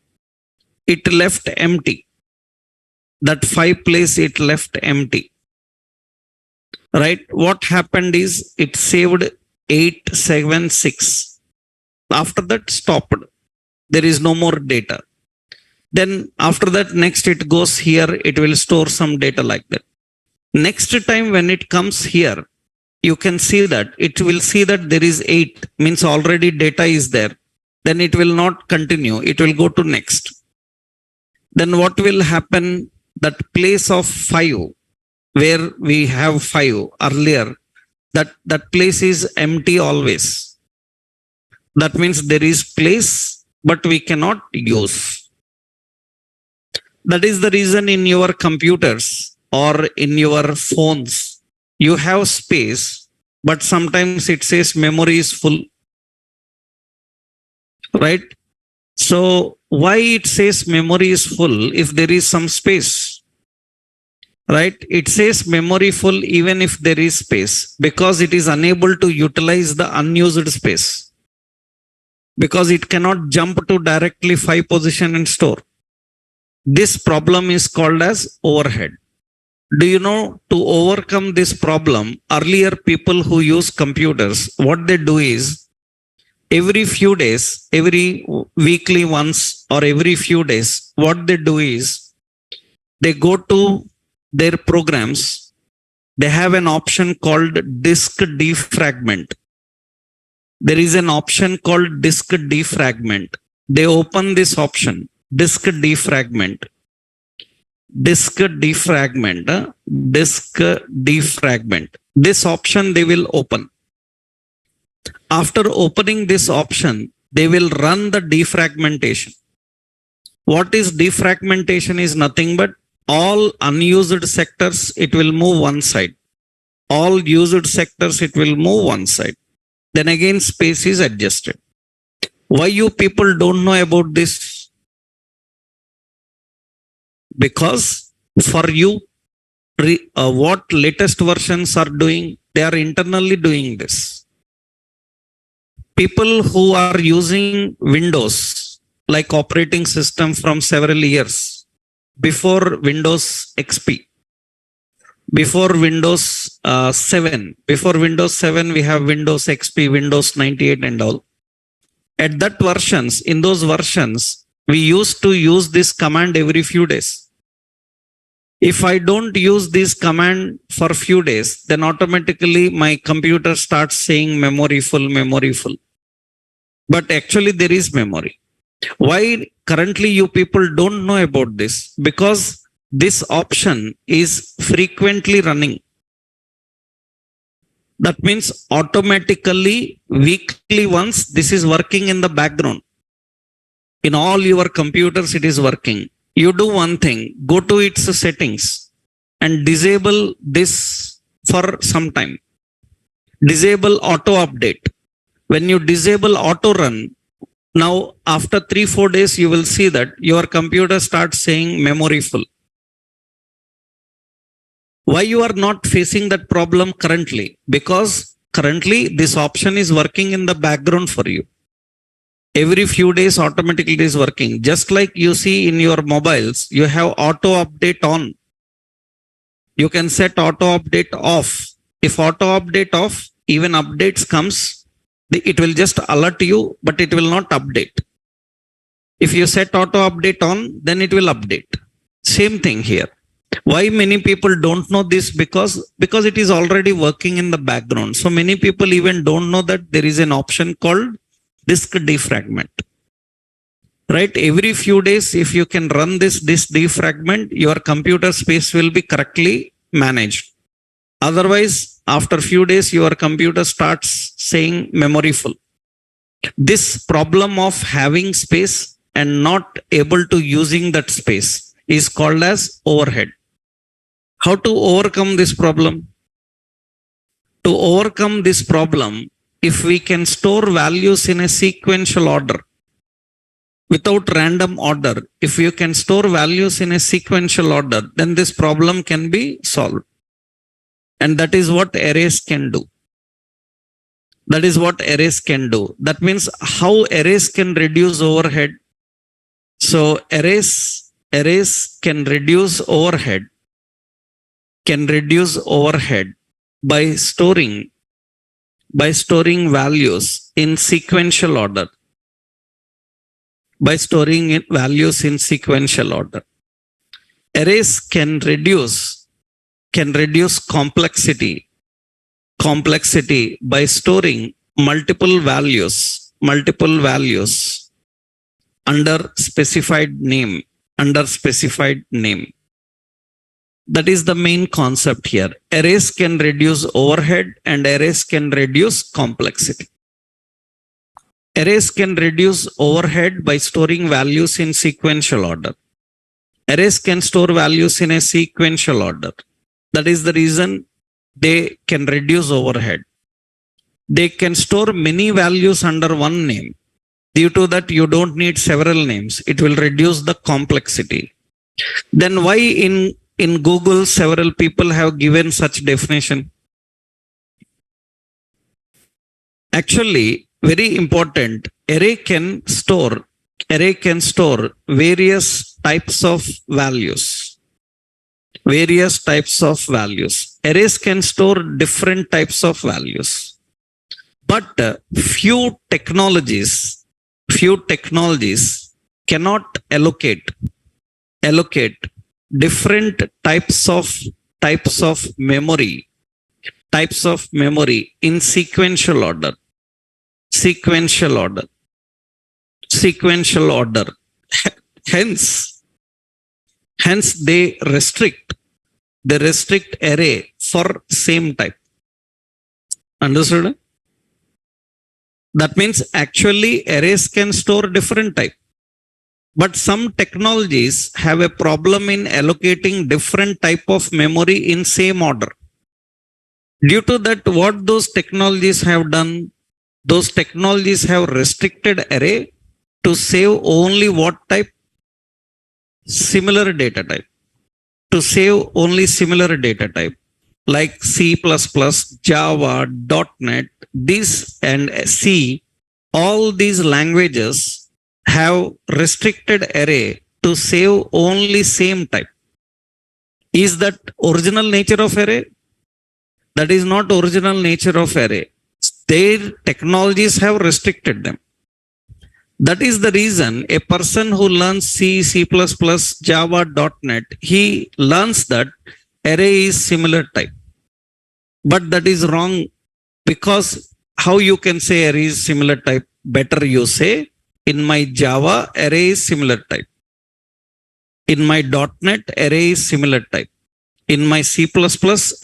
it left empty. That 5 place it left empty. Right? What happened is, it saved 876. After that stopped. There is no more data. Then after that, next it goes here, it will store some data like that. Next time when it comes here, you can see that it will see that there is 8, means already data is there. Then it will not continue. It will go to next. Then what will happen? That place of 5, where we have 5 earlier, that place is empty always. That means there is place, but we cannot use. That is the reason in your computers or in your phones, you have space, but sometimes it says memory is full. Right? So why it says memory is full if there is some space? Right? It says memory full even if there is space, because it is unable to utilize the unused space. Because it cannot jump to directly 5 position and store. This problem is called as overhead. Do you know, to overcome this problem, earlier people who use computers, what they do is, every few days, every weekly once or every few days, what they do is, they go to their programs, they have an option called disk defragment. There is an option called disk defragment. They open this option, disk defragment. Disk defragment. Disk defragment. This option they will open. After opening this option, they will run the defragmentation. What is defragmentation is nothing but all unused sectors, it will move one side. All used sectors, it will move one side. Then again, space is adjusted. Why you people don't know about this? Because for you, what latest versions are doing, they are internally doing this. People who are using Windows, like operating system from several years, before Windows XP, before Windows 7, before Windows 7, we have Windows XP, Windows 98 and all. At that versions, in those versions, we used to use this command every few days. If I don't use this command for few days, then automatically my computer starts saying memory full, memory full. But actually there is memory. Why currently you people don't know about this? Because this option is frequently running. That means automatically, weekly once, this is working in the background. In all your computers, it is working. You do one thing, go to its settings and disable this for some time. Disable auto update. When you disable auto run, now after 3-4 days, you will see that your computer starts saying memory full. Why you are not facing that problem currently? Because currently this option is working in the background for you. Every few days automatically it is working. Just like you see in your mobiles, you have auto update on. You can set auto update off. If auto update off, even updates comes, it will just alert you, but it will not update. If you set auto update on, then it will update. Same thing here. Why many people don't know this? Because it is already working in the background. So many people even don't know that there is an option called disk defragment. Right? Every few days, if you can run this disk defragment, your computer space will be correctly managed. Otherwise, after few days, your computer starts saying memory full. This problem of having space and not able to using that space is called as overhead. How to overcome this problem? To overcome this problem, if we can store values in a sequential order, without random order, if you can store values in a sequential order, then this problem can be solved. And that is what arrays can do. That is what arrays can do. That means how arrays can reduce overhead. So arrays can reduce overhead by storing values in sequential order. By storing values in sequential order. Arrays can reduce complexity by storing multiple values under specified name. That is the main concept here. Arrays can reduce overhead and arrays can reduce complexity. Arrays can reduce overhead by storing values in sequential order. Arrays can store values in a sequential order. That is the reason they can reduce overhead. They can store many values under one name. Due to that, you don't need several names. It will reduce the complexity. Then why in Google several people have given such definition? Actually, very important, array can store various types of values. Arrays can store different types of values. But few technologies cannot allocate different types of memory in sequential order. Hence they restrict array for same type. Understood? That means actually arrays can store different type. But some technologies have a problem in allocating different type of memory in same order. Due to that, what those technologies have done? Those technologies have restricted array to save only what type? Similar data type. To save only similar data type. Like C++, Java, .NET, this and C, all these languages have restricted array to save only same type. Is that original nature of array? That is not original nature of array. Their technologies have restricted them. That is the reason a person who learns C, C++, Java, .NET, he learns that array is similar type. But that is wrong, because how you can say array is similar type? Better you say, in my Java, array is similar type. In my .NET, array is similar type. In my C++,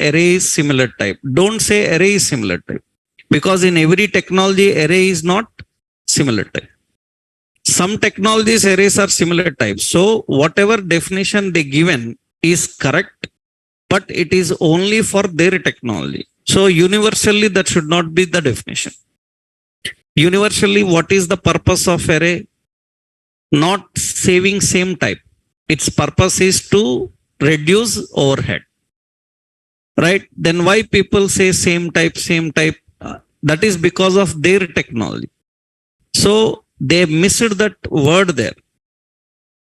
array is similar type. Don't say array is similar type. Because in every technology, array is not similar type. Some technologies, arrays are similar type. So whatever definition they given is correct, but it is only for their technology. So universally, that should not be the definition. Universally, what is the purpose of array? Not saving same type. Its purpose is to reduce overhead. Right? Then why people say same type? That is because of their technology. So they missed that word there.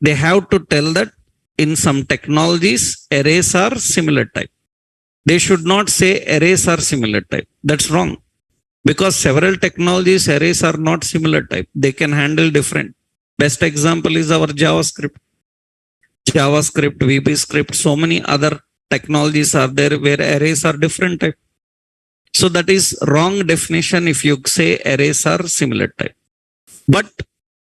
They have to tell that in some technologies, arrays are similar type. They should not say arrays are similar type. That's wrong. Because several technologies, arrays are not similar type. They can handle different. Best example is our JavaScript, VB script. So many other technologies are there where arrays are different type. So that is wrong definition if you say arrays are similar type. But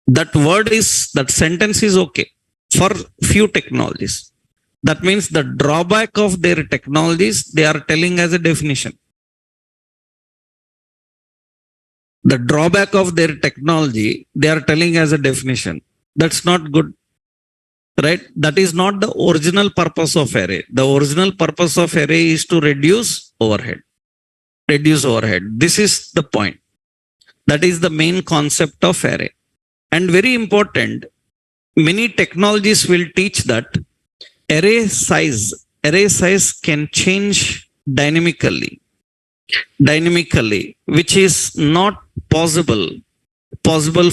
that sentence is okay for few technologies. That means the drawback of their technologies, they are telling as a definition. The drawback of their technology, they are telling as a definition. That's not good, right? That is not the original purpose of array. The original purpose of array is to reduce overhead. Reduce overhead. This is the point. That is the main concept of array. And very important, many technologies will teach that array size can change dynamically, which is not possible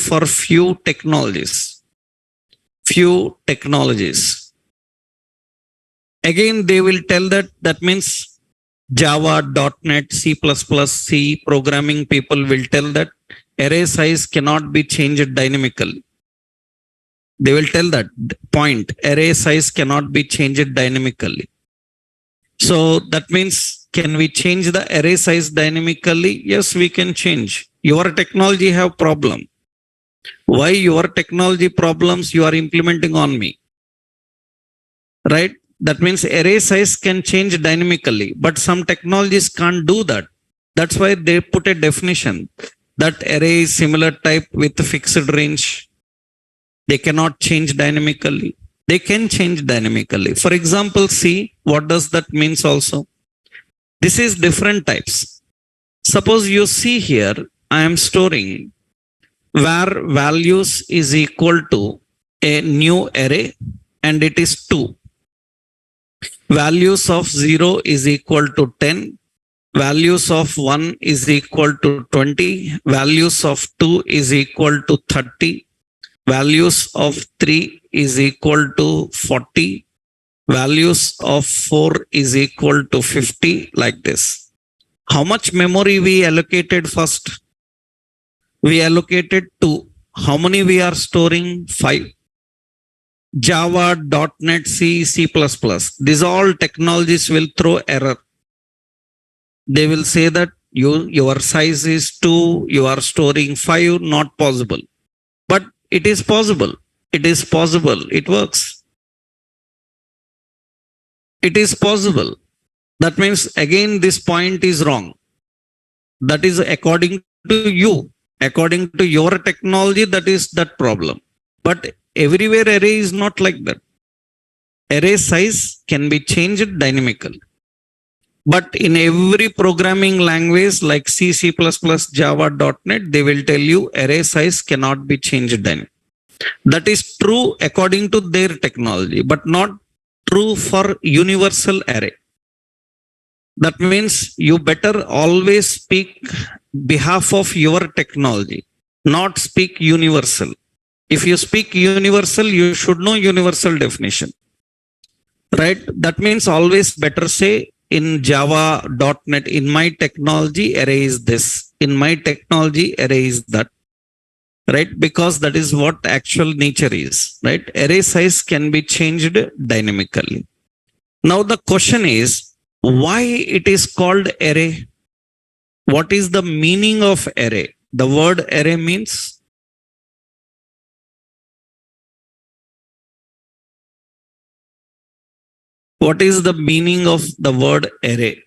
for few technologies. Again, they will tell that means Java, .NET, C++, C programming people will tell that array size cannot be changed dynamically. They will tell that point, array size cannot be changed dynamically. So that means, can we change the array size dynamically? Yes, we can change. Your technology have problem. Why your technology problems you are implementing on me? Right? That means array size can change dynamically, but some technologies can't do that. That's why they put a definition that array is similar type with fixed range. They cannot change dynamically. They can change dynamically. For example, see what does that means also. This is different types. Suppose you see here, I am storing where values is equal to a new array and it is 2. Values of 0 is equal to 10. Values of 1 is equal to 20. Values of 2 is equal to 30. Values of 3 is equal to 40. Values of 4 is equal to 50, like this. How much memory we allocated first? We allocated 2. How many we are storing? 5. Java, .NET, C, C++. These all technologies will throw error. They will say that your size is 2, you are storing 5, not possible. But it is possible. It is possible. It works. It is possible. That means again this point is wrong. That is according to you. According to your technology, that is that problem. But everywhere array is not like that. Array size can be changed dynamically. But in every programming language like C, C++, Java, .NET, they will tell you array size cannot be changed dynamically. That is true according to their technology, but not true for universal array. That means you better always speak behalf of your technology, not speak universal. If you speak universal, you should know universal definition. Right? That means always better say in Java, .NET, in my technology, array is this. In my technology, array is that. Right? Because that is what actual nature is. Right? Array size can be changed dynamically. Now the question is, why it is called array? What is the meaning of array? The word array means what is the meaning of the word array?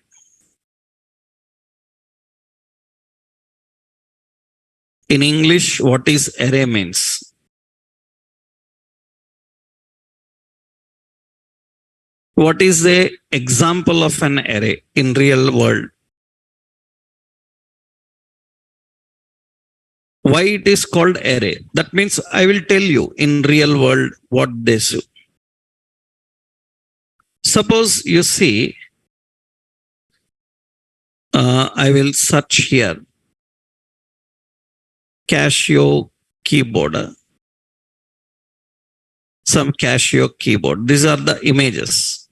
In English, what is array means? What is the example of an array in real world? Why it is called array? That means I will tell you in real world what they do. Suppose you see, I will search here, Casio keyboard, some Casio keyboard. These are the images.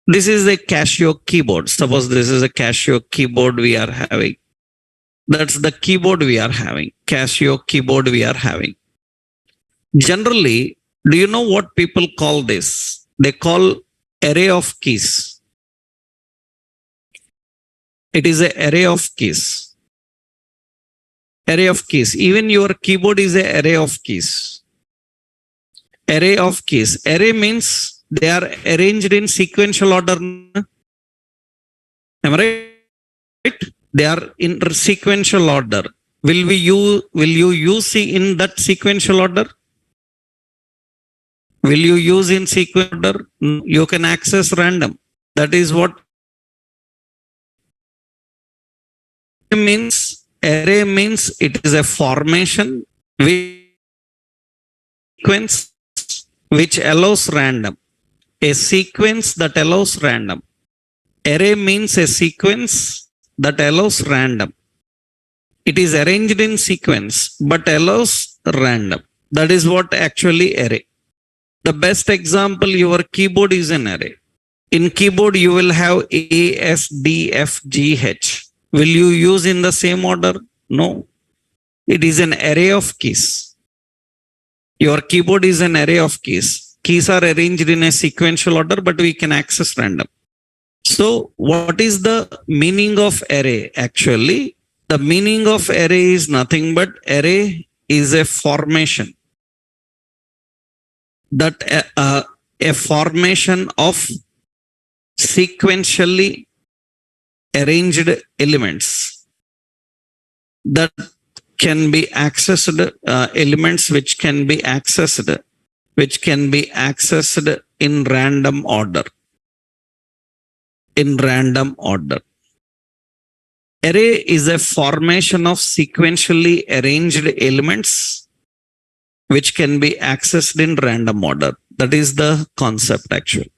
This is a Casio keyboard. Suppose this is a Casio keyboard we are having. That's the keyboard we are having. Casio keyboard we are having. Generally, do you know what people call this? They call array of keys. It is an array of keys. Array of keys. Even your keyboard is an array of keys. Array of keys. Array means they are arranged in sequential order. Am I right? They are in sequential order. Will you use in that sequential order? Will you use in sequential order? No, you can access random. That is what array means. It is a formation sequence which allows random. A sequence that allows random. Array means a sequence that allows random. It is arranged in sequence but allows random. That is what actually array. The best example, your keyboard is an array. In keyboard, you will have A, S, D, F, G, H. Will you use in the same order? No. It is an array of keys. Your keyboard is an array of keys. Keys are arranged in a sequential order, but we can access random. So what is the meaning of array? Actually, the meaning of array is nothing but array is a formation. That a formation of sequentially arranged elements that can be accessed, elements which can be accessed in random order. In random order. Array is a formation of sequentially arranged elements which can be accessed in random order. That is the concept actually.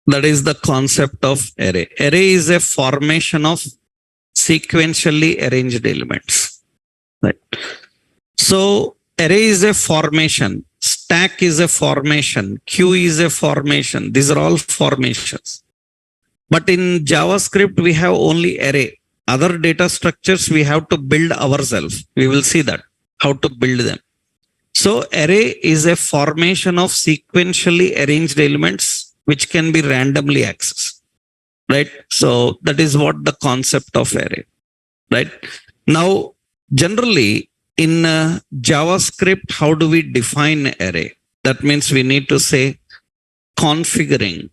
That is the concept of array. Array is a formation of sequentially arranged elements. Right. So array is a formation. Stack is a formation. Queue is a formation. These are all formations. But in JavaScript, we have only array. Other data structures we have to build ourselves. We will see that, how to build them. So array is a formation of sequentially arranged elements which can be randomly accessed. Right? So that is what the concept of array. Right? Now, generally in JavaScript, how do we define array? That means we need to say configuring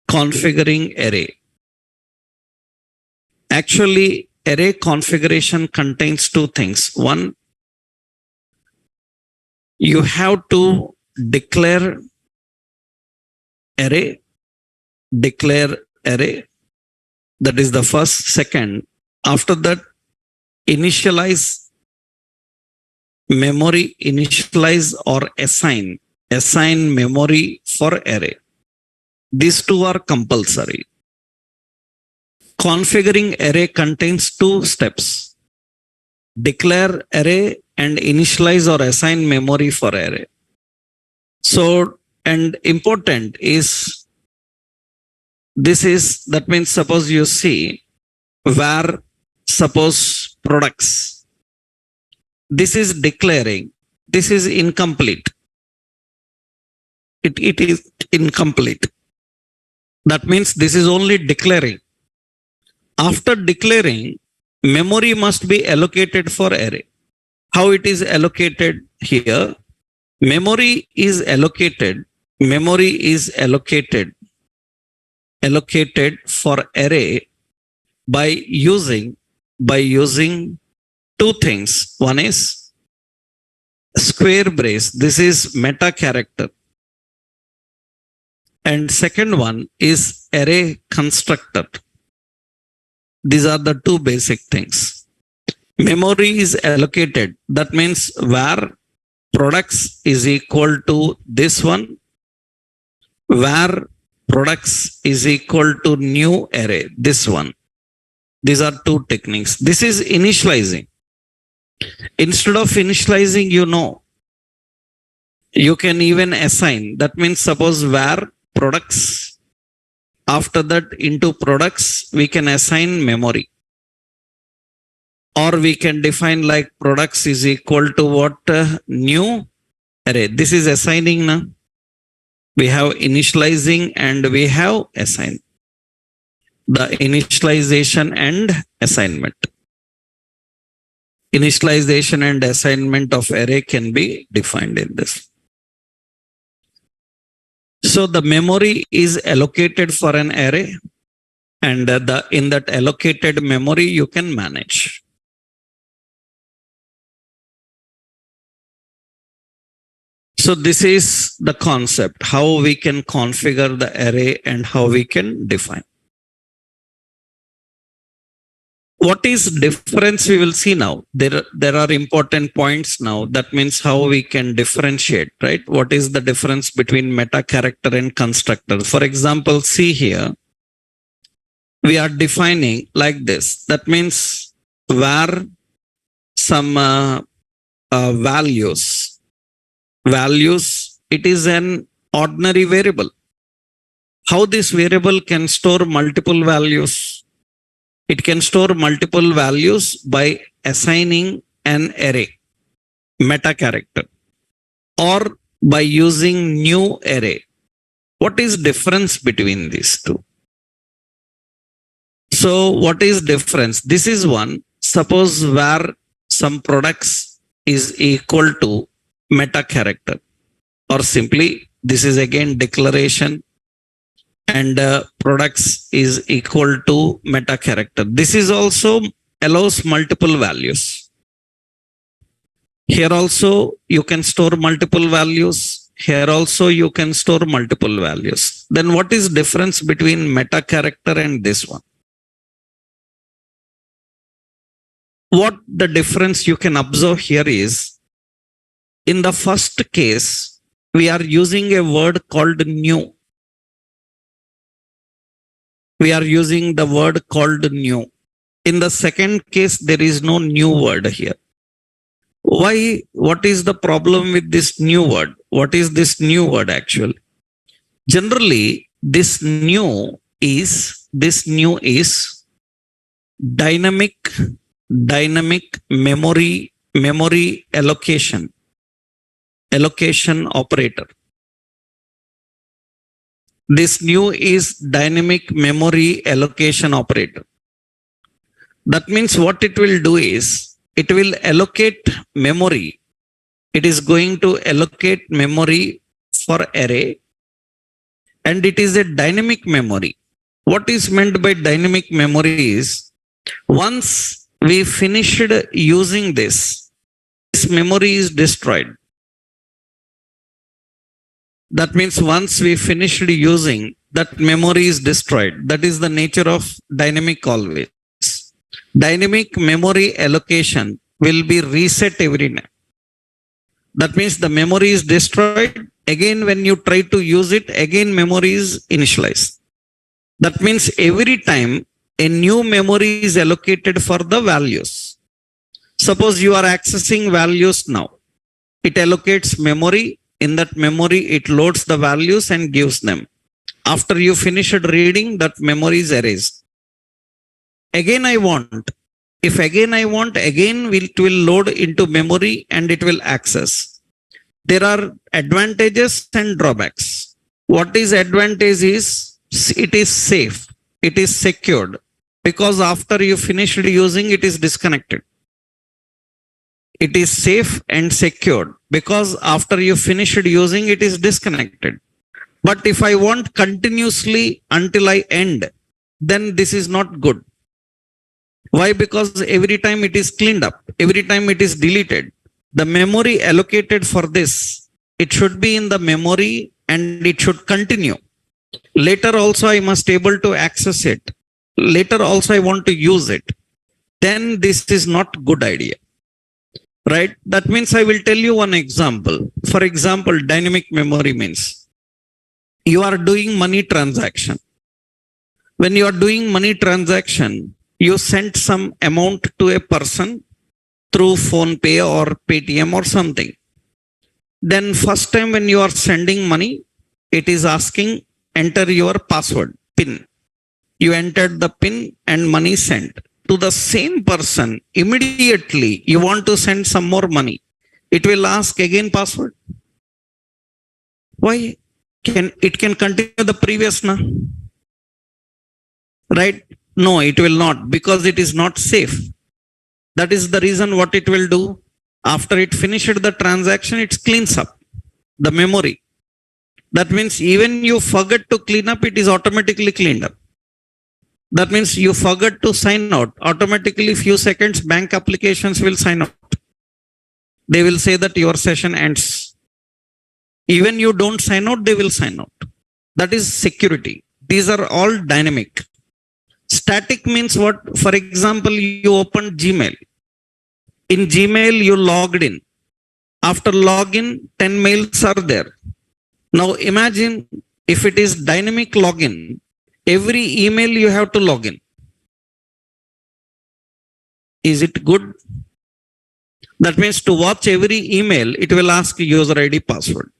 array. Actually, array configuration contains two things. One, you have to declare array. That is the first. Second, after that, initialize memory, or assign memory for array. These two are compulsory. Configuring array contains two steps. Declare array and initialize or assign memory for array. So, and important is, that means suppose you see where suppose products. This is declaring. This is incomplete. It is incomplete. That means this is only declaring. After declaring, memory must be allocated for array. How it is allocated here? Memory is allocated for array by using two things. One is square brace. This is meta character. And second one is array constructor. These are the two basic things. Memory is allocated. That means where products is equal to this one, where products is equal to new array, this one. These are two techniques. This is initializing. Instead of initializing, you can even assign. That means suppose where products, after that into products, we can assign memory. Or we can define like products is equal to what? New array. This is assigning now. We have initializing and we have assign. The initialization and assignment. Initialization and assignment of array can be defined in this. So the memory is allocated for an array, and in that allocated memory you can manage. So this is the concept, how we can configure the array and how we can define. What is difference we will see now. There are important points now. That means how we can differentiate, right? What is the difference between meta character and constructor? For example, see here, we are defining like this. That means where some values, it is an ordinary variable. How this variable can store multiple values? It can store multiple values by assigning an array, meta character, or by using new array. What is difference between these two? So what is difference? This is one. Suppose where some products is equal to meta character, or simply this is again declaration, and products is equal to meta character. This is also allows multiple values. Here also you can store multiple values. Here also you can store multiple values. Then what is difference between meta character and this one? What the difference you can observe here is, in the first case, we are using a word called new. We are using the word called new. In the second case, there is no new word here. Why? What is the problem with this new word? What is this new word actually? Generally, this new is dynamic memory allocation operator. This new is dynamic memory allocation operator. That means what it will do is, it will allocate memory. It is going to allocate memory for array, and it is a dynamic memory. What is meant by dynamic memory is, once we finished using this memory is destroyed. That means once we finished using, that memory is destroyed. That is the nature of dynamic always. Dynamic memory allocation will be reset every time. That means the memory is destroyed. Again, when you try to use it, again memory is initialized. That means every time a new memory is allocated for the values. Suppose you are accessing values now. It allocates memory. In that memory, it loads the values and gives them. After you finished reading, that memory is erased. Again I want. If again I want, again it will load into memory and it will access. There are advantages and drawbacks. What is advantage is, it is safe. It is secured. Because after you finished using, it is disconnected. It is safe and secured because after you finished using, it is disconnected. But if I want continuously until I end, then this is not good. Why? Because every time it is cleaned up, every time it is deleted. The memory allocated for this, it should be in the memory and it should continue. Later also I must able to access it. Later also I want to use it. Then this is not good idea. Right? That means I will tell you one example. For example, dynamic memory means you are doing money transaction. When you are doing money transaction, you sent some amount to a person through PhonePe or Paytm or something. Then first time when you are sending money, it is asking enter your password, PIN. You entered the PIN and money sent. To the same person, immediately you want to send some more money. It will ask again password. Why? It can continue the previous now. Right? No, it will not, because it is not safe. That is the reason what it will do. After it finished the transaction, it cleans up the memory. That means even you forget to clean up, it is automatically cleaned up. That means you forget to sign out, automatically few seconds bank applications will sign out. They will say that your session ends. Even you don't sign out, they will sign out. That is security. These are all dynamic. Static means what? For example, you opened Gmail. In Gmail, you logged in. After login, 10 mails are there. Now imagine if it is dynamic login, every email you have to log in. Is it good? That means to watch every email, it will ask user ID password.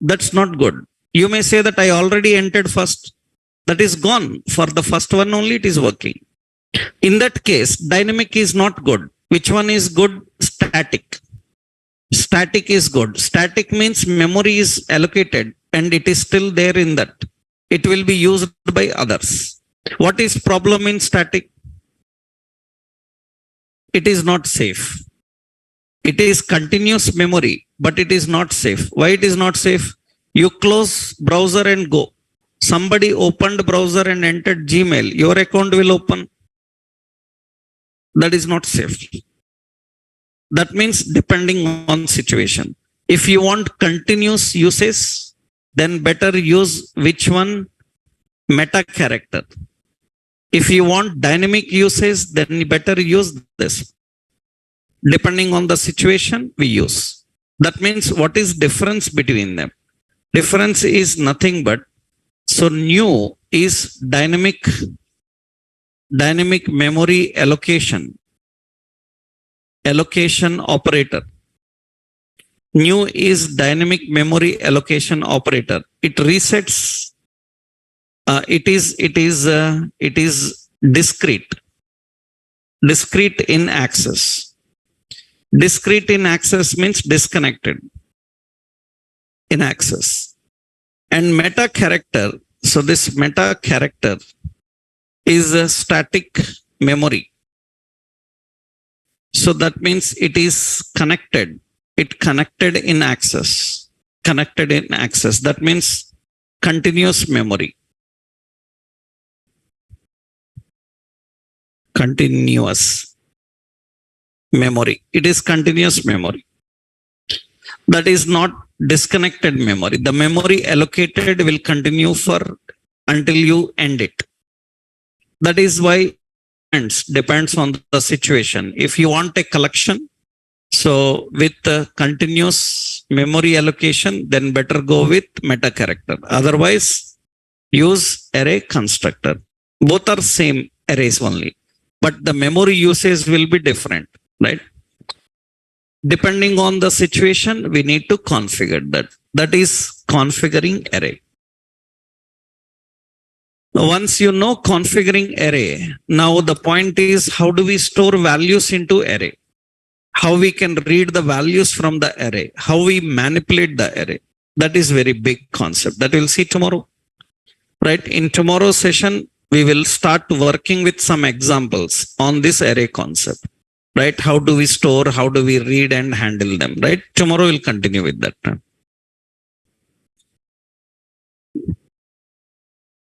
That's not good. You may say that I already entered first. That is gone. For the first one only, it is working. In that case, dynamic is not good. Which one is good? Static. Static is good. Static means memory is allocated and it is still there in that. It will be used by others. What is problem in static? It is not safe. It is continuous memory, but it is not safe. Why it is not safe? You close browser and go. Somebody opened browser and entered Gmail. Your account will open. That is not safe. That means depending on situation. If you want continuous usage, then better use which one? Meta character. If you want dynamic usage, then better use this. Depending on the situation, we use. That means what is difference between them? Difference is nothing but, so new is dynamic memory allocation operator. New is dynamic memory allocation operator. It resets. It is discrete in access. Discrete in access means disconnected in access. And meta character. So this meta character is a static memory. So that means it is connected. It connected in access. Connected in access. That means continuous memory. Continuous memory. It is continuous memory. That is not disconnected memory. The memory allocated will continue for until you end it. That is why depends on the situation. If you want a collection, so with the continuous memory allocation, then better go with meta character. Otherwise, use array constructor. Both are same arrays only, but the memory usage will be different, right? Depending on the situation, we need to configure that. That is configuring array. Once you know configuring array, now the point is how do we store values into array? How we can read the values from the array? How we manipulate the array? That is very big concept that we'll see tomorrow. Right? In tomorrow's session, we will start working with some examples on this array concept. Right? How do we store? How do we read and handle them? Right? Tomorrow we'll continue with that.